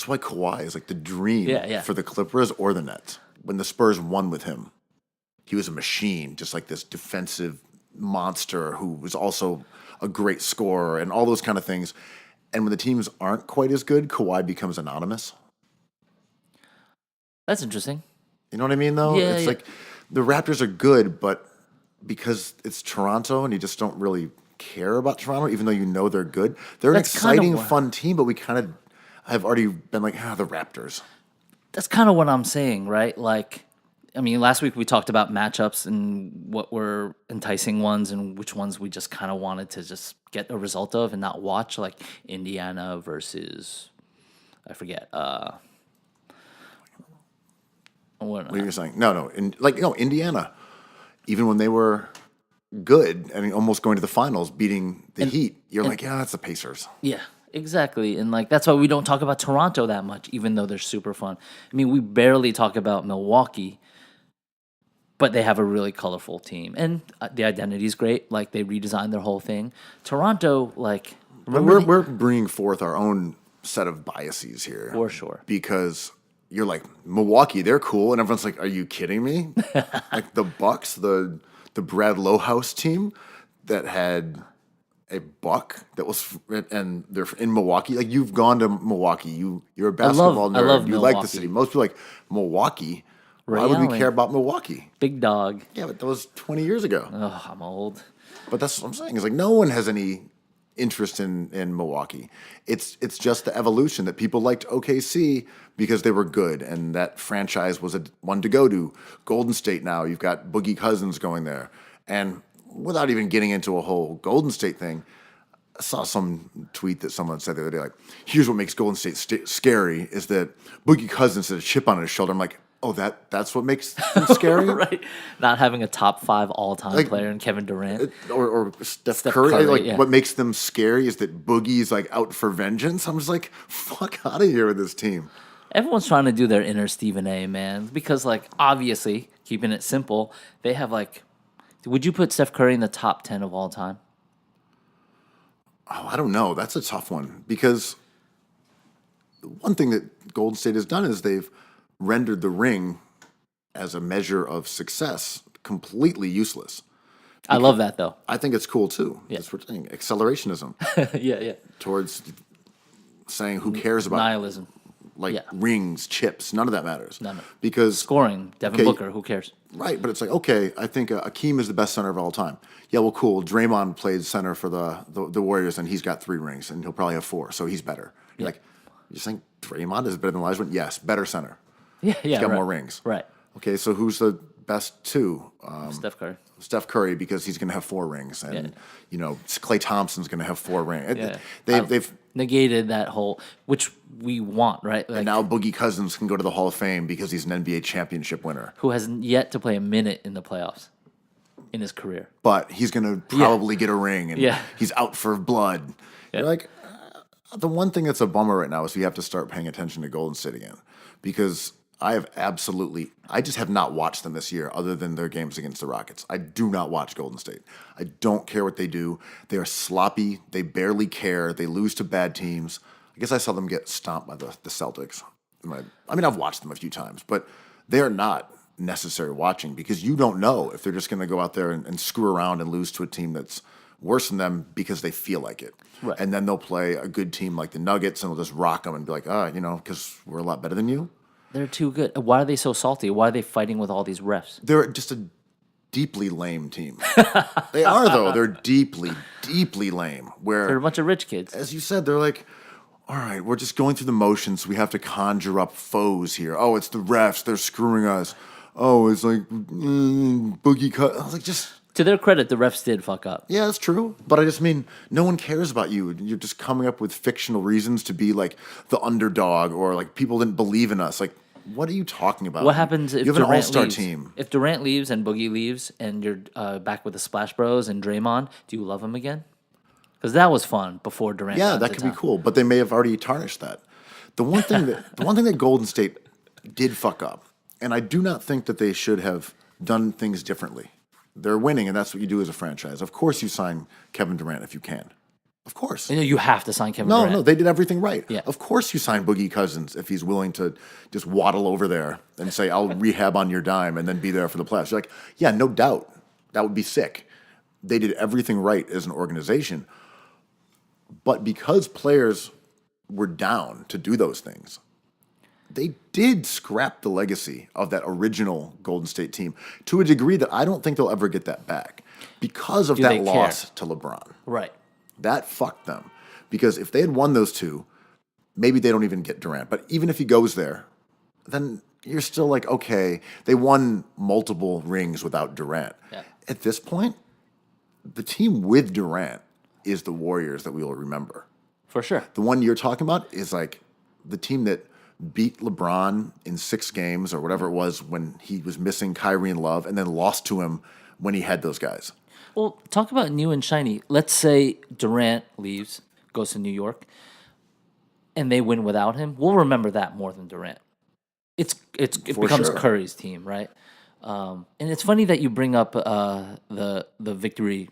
why Kawhi is like the dream Yeah. for the Clippers or the Nets. When the Spurs won with him, he was a machine, just like this defensive monster who was also a great scorer and all those kind of things. And when the teams aren't quite as good, Kawhi becomes anonymous. That's interesting. You know what I mean, though? Yeah, It's yeah. like the Raptors are good, but because it's Toronto and you just don't really care about Toronto, even though you know they're good, they're That's an kinda exciting, what- fun team, but we kind of have already been like, the Raptors. That's kind of what I'm saying, right? Like, I mean, last week we talked about matchups and what were enticing ones and which ones we just kind of wanted to just get a result of and not watch, like Indiana versus, I forget, What are you saying? No. Indiana, even when they were good and almost going to the finals, beating the Heat, you're like, that's the Pacers. yeah, exactly. And like, that's why we don't talk about Toronto that much, even though they're super fun. I mean, we barely talk about Milwaukee, but they have a really colorful team. And the identity is great. Like, they redesigned their whole thing. Toronto, like, But we're bringing forth our own set of biases here. For sure. Because you're like, Milwaukee, they're cool. And everyone's like, are you kidding me? Like the Bucks, the Brad Lowhouse team that had a buck that was, and they're in Milwaukee. Like, you've gone to Milwaukee. You're a basketball I nerd. love You like the Milwaukee. city. Most people are like, Milwaukee? Why would we Redaelli. care about Milwaukee? big dog. Yeah, but that was 20 years ago. Oh, I'm old. But that's what I'm saying. Is like no one has any interest in Milwaukee. It's just the evolution that people liked OKC because they were good and that franchise was one to go to. Golden State now, you've got Boogie Cousins going there. And without even getting into a whole Golden State thing, I saw some tweet that someone said the other day, like, here's what makes Golden State scary is that Boogie Cousins had a chip on his shoulder. I'm like, oh, that's what makes them scary? Right? Not having a top 5 all-time Like, player in Kevin Durant. Or Steph Steph Curry. Curry, Like, yeah. what makes them scary is that Boogie's like out for vengeance. I'm just like, fuck out of here with this team. Everyone's trying to do their inner Stephen A, man. Because, like, obviously, keeping it simple, they have, like, would you put Steph Curry in the top 10 of all time? Oh, I don't know. That's a tough one because one thing that Golden State has done is they've rendered the ring as a measure of success completely useless. I love that, though. I think it's cool too. Yeah. That's what we're saying. Accelerationism yeah. towards saying who cares about Nihilism. yeah. rings, chips. None of that matters. None. Because Scoring. Devin Okay. Booker. Who cares? right, but it's like, okay, I think Akeem is the best center of all time. Yeah, well, cool. Draymond played center for the Warriors, and he's got 3 rings, and he'll probably have 4, so he's better. You're like, you're saying Draymond is better than Olajuwon? Yes, better center. Yeah. He's got right. more rings. Right. Okay, so who's the best 2? Steph Curry. Steph Curry, because he's going to have 4 rings, and Klay Thompson's going to have 4 rings. Yeah. They've Negated that whole, which we want, right? Like, and now Boogie Cousins can go to the Hall of Fame because he's an NBA championship winner. who has yet to play a minute in the playoffs in his career. But he's going to probably get a ring, and Yeah. he's out for blood. You're like, the one thing that's a bummer right now is we have to start paying attention to Golden State again, because I just have not watched them this year other than their games against the Rockets. I do not watch Golden State. I don't care what they do. They are sloppy. They barely care. They lose to bad teams. I guess I saw them get stomped by the Celtics. I mean, I've watched them a few times, but they're not necessary watching because you don't know if they're just going to go out there and screw around and lose to a team that's worse than them because they feel like it. Right. And then they'll play a good team like the Nuggets and they'll just rock them and be like, because we're a lot better than you. They're too good. Why are they so salty? Why are they fighting with all these refs? They're just a deeply lame team. They are, though. They're deeply, deeply lame. They're a bunch of rich kids. As you said, they're like, all right, we're just going through the motions. We have to conjure up foes here. Oh, it's the refs. They're screwing us. Oh, it's like boogie cut. I was like, just... To their credit, the refs did fuck up. Yeah, that's true. But I just mean, no one cares about you. You're just coming up with fictional reasons to be like the underdog or like people didn't believe in us. Like, what are you talking about? What happens if you have an Durant all-star leaves? team? If Durant leaves and Boogie leaves and you're back with the Splash Bros and Draymond, do you love him again? Because that was fun before Durant. Yeah, got that to could be town. cool. But they may have already tarnished that. The one thing that Golden State did fuck up, and I do not think that they should have done things differently. They're winning, and that's what you do as a franchise. Of course, you sign Kevin Durant if you can. Of course. You have to sign Kevin Durant. No, they did everything right. Yeah. Of course, you sign Boogie Cousins if he's willing to just waddle over there and say, "I'll rehab on your dime," and then be there for the playoffs. You're like, yeah, no doubt, that would be sick. They did everything right as an organization, but because players were down to do those things, they did scrap the legacy of that original Golden State team to a degree that I don't think they'll ever get that back because of Do that they loss care? to LeBron. Right. That fucked them. Because if they had won those two, maybe they don't even get Durant. But even if he goes there, then you're still like, okay, they won multiple rings without Durant. Yeah. At this point, the team with Durant is the Warriors that we will remember. For sure. The one you're talking about is like the team that beat LeBron in 6 games or whatever it was when he was missing Kyrie and Love and then lost to him when he had those guys. Well, talk about new and shiny. Let's say Durant leaves, goes to New York, and they win without him. We'll remember that more than Durant. It becomes sure. Curry's team, right? And it's funny that you bring up the victory,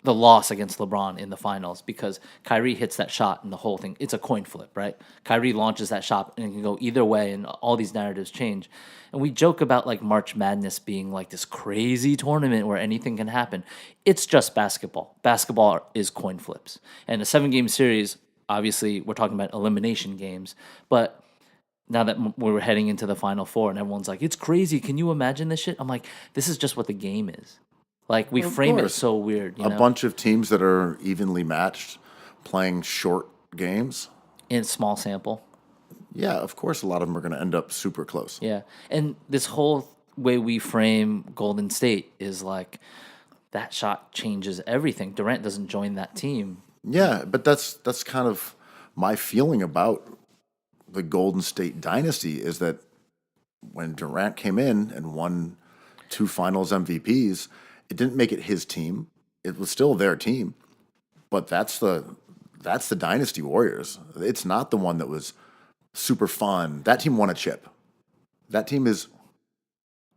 the loss against LeBron in the finals because Kyrie hits that shot and the whole thing. It's a coin flip, right? Kyrie launches that shot and it can go either way, and all these narratives change. And we joke about like March Madness being like this crazy tournament where anything can happen. It's just basketball. Basketball is coin flips. And a 7-game series, obviously, we're talking about elimination games. But now that we're heading into the Final Four and everyone's like, it's crazy. Can you imagine this shit? I'm like, this is just what the game is. Like, we frame it course. so weird. You know? Bunch of teams that are evenly matched playing short games. In small sample. Yeah, of course, a lot of them are going to end up super close. Yeah. And this whole way we frame Golden State is like that shot changes everything. Durant doesn't join that team. Yeah, but that's kind of my feeling about the Golden State dynasty is that when Durant came in and won 2 finals MVPs, it didn't make it his team. It was still their team. But that's the Dynasty Warriors. It's not the one that was super fun. That team won a chip. That team is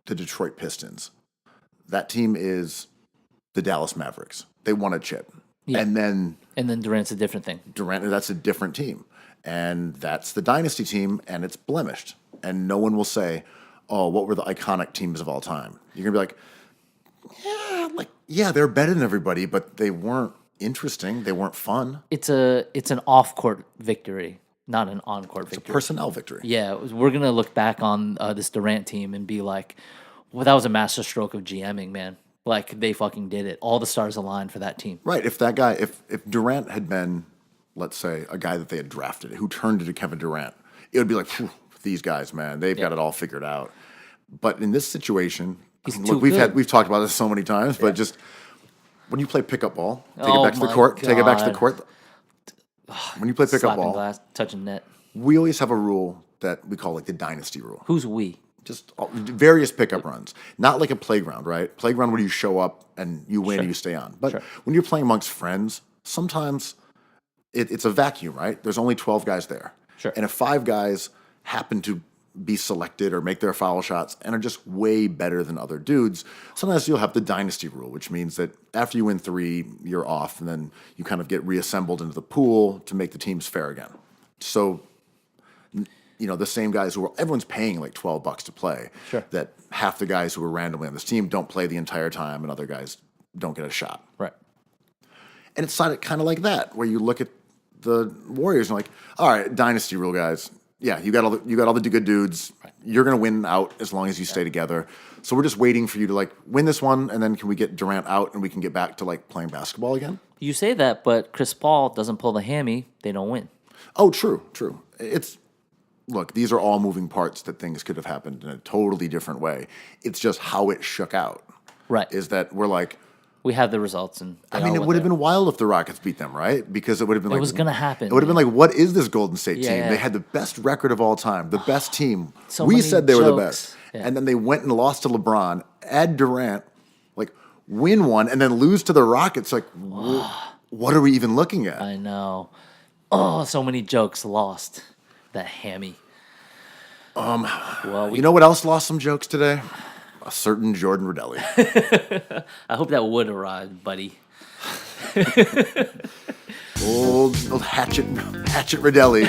the Detroit Pistons. That team is the Dallas Mavericks. They won a chip. Yeah. And then Durant's a different thing. that's a different team. And that's the Dynasty team, and it's blemished. And no one will say, oh, what were the iconic teams of all time? You're going to be like, yeah, they're better than everybody, but they weren't interesting. They weren't fun. It's an off-court victory, not an on-court victory. It's a personnel victory. Yeah, we're going to look back on this Durant team and be like, well, that was a masterstroke of GMing, man. Like, they fucking did it. All the stars aligned for that team. Right. If that guy, if Durant had been, let's say, a guy that they had drafted who turned into Kevin Durant, it would be like, these guys, man, they've got it all figured out. But in this situation, He's we've talked about this so many times, but just when you play pickup ball, take it back to the court, take it back to the court. When you play pickup Slapping ball, glass, touching net. we always have a rule that we call like the dynasty rule. Who's we? Just various pickup runs, not like a playground, right? Playground where you show up and you win and you stay on. But when you're playing amongst friends, sometimes it's a vacuum, right? There's only 12 guys there. Sure. And if 5 guys happen to be selected or make their foul shots and are just way better than other dudes. Sometimes you'll have the dynasty rule, which means that after you win 3, you're off, and then you kind of get reassembled into the pool to make the teams fair again. So, the same guys everyone's paying like $12 to play. Sure. That half the guys who are randomly on this team don't play the entire time, and other guys don't get a shot. Right. And it's kind of like that, where you look at the Warriors and like, all right, dynasty rule guys. Yeah, you got all the good dudes. Right. You're gonna win out as long as you stay together. So we're just waiting for you to like win this one, and then can we get Durant out and we can get back to like playing basketball again? You say that, but Chris Paul doesn't pull the hammy, they don't win. Oh, true. Look, these are all moving parts that things could have happened in a totally different way. It's just how it shook out. Right. Is that we're like, we have the results, and it would have been wild if the Rockets beat them, right? Because it would have been it was going to happen. It would have been like, what is this Golden State team? Yeah. They had the best record of all time, the best team. So we many said they were the jokes. best. Yeah. And then they went and lost to LeBron, add Durant, like win one, and then lose to the Rockets. Like, what are we even looking at? I know. Oh, so many jokes lost. That hammy. Well, You know what else lost some jokes today? A certain Jordan Redaelli. I hope that would arrive, buddy. old hatchet Redaelli.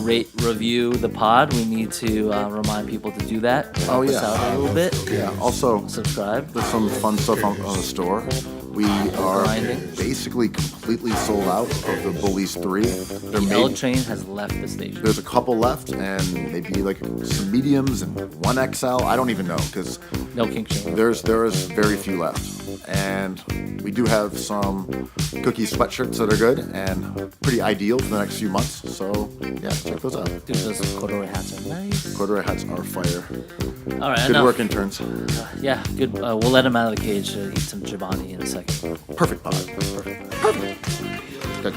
Rate, review the pod. We need to remind people to do that. Help us out a little bit. Yeah. Also, Subscribe. there's some fun stuff on the store. We are Grinding. basically completely sold out of the Bullies 3. The L train has left the station. There's a couple left, and maybe like some mediums and 1XL. I don't even know because No kink shame. there is very few left. And we do have some cookie sweatshirts that are good and pretty ideal for the next few months. So yeah, check those out. Dude, those corduroy hats are nice. Corduroy hats are fire. All right, Good enough. work, interns. Yeah, good. We'll let him out of the cage to eat some Chobani in a second. Perfect pod. Perfect. Good.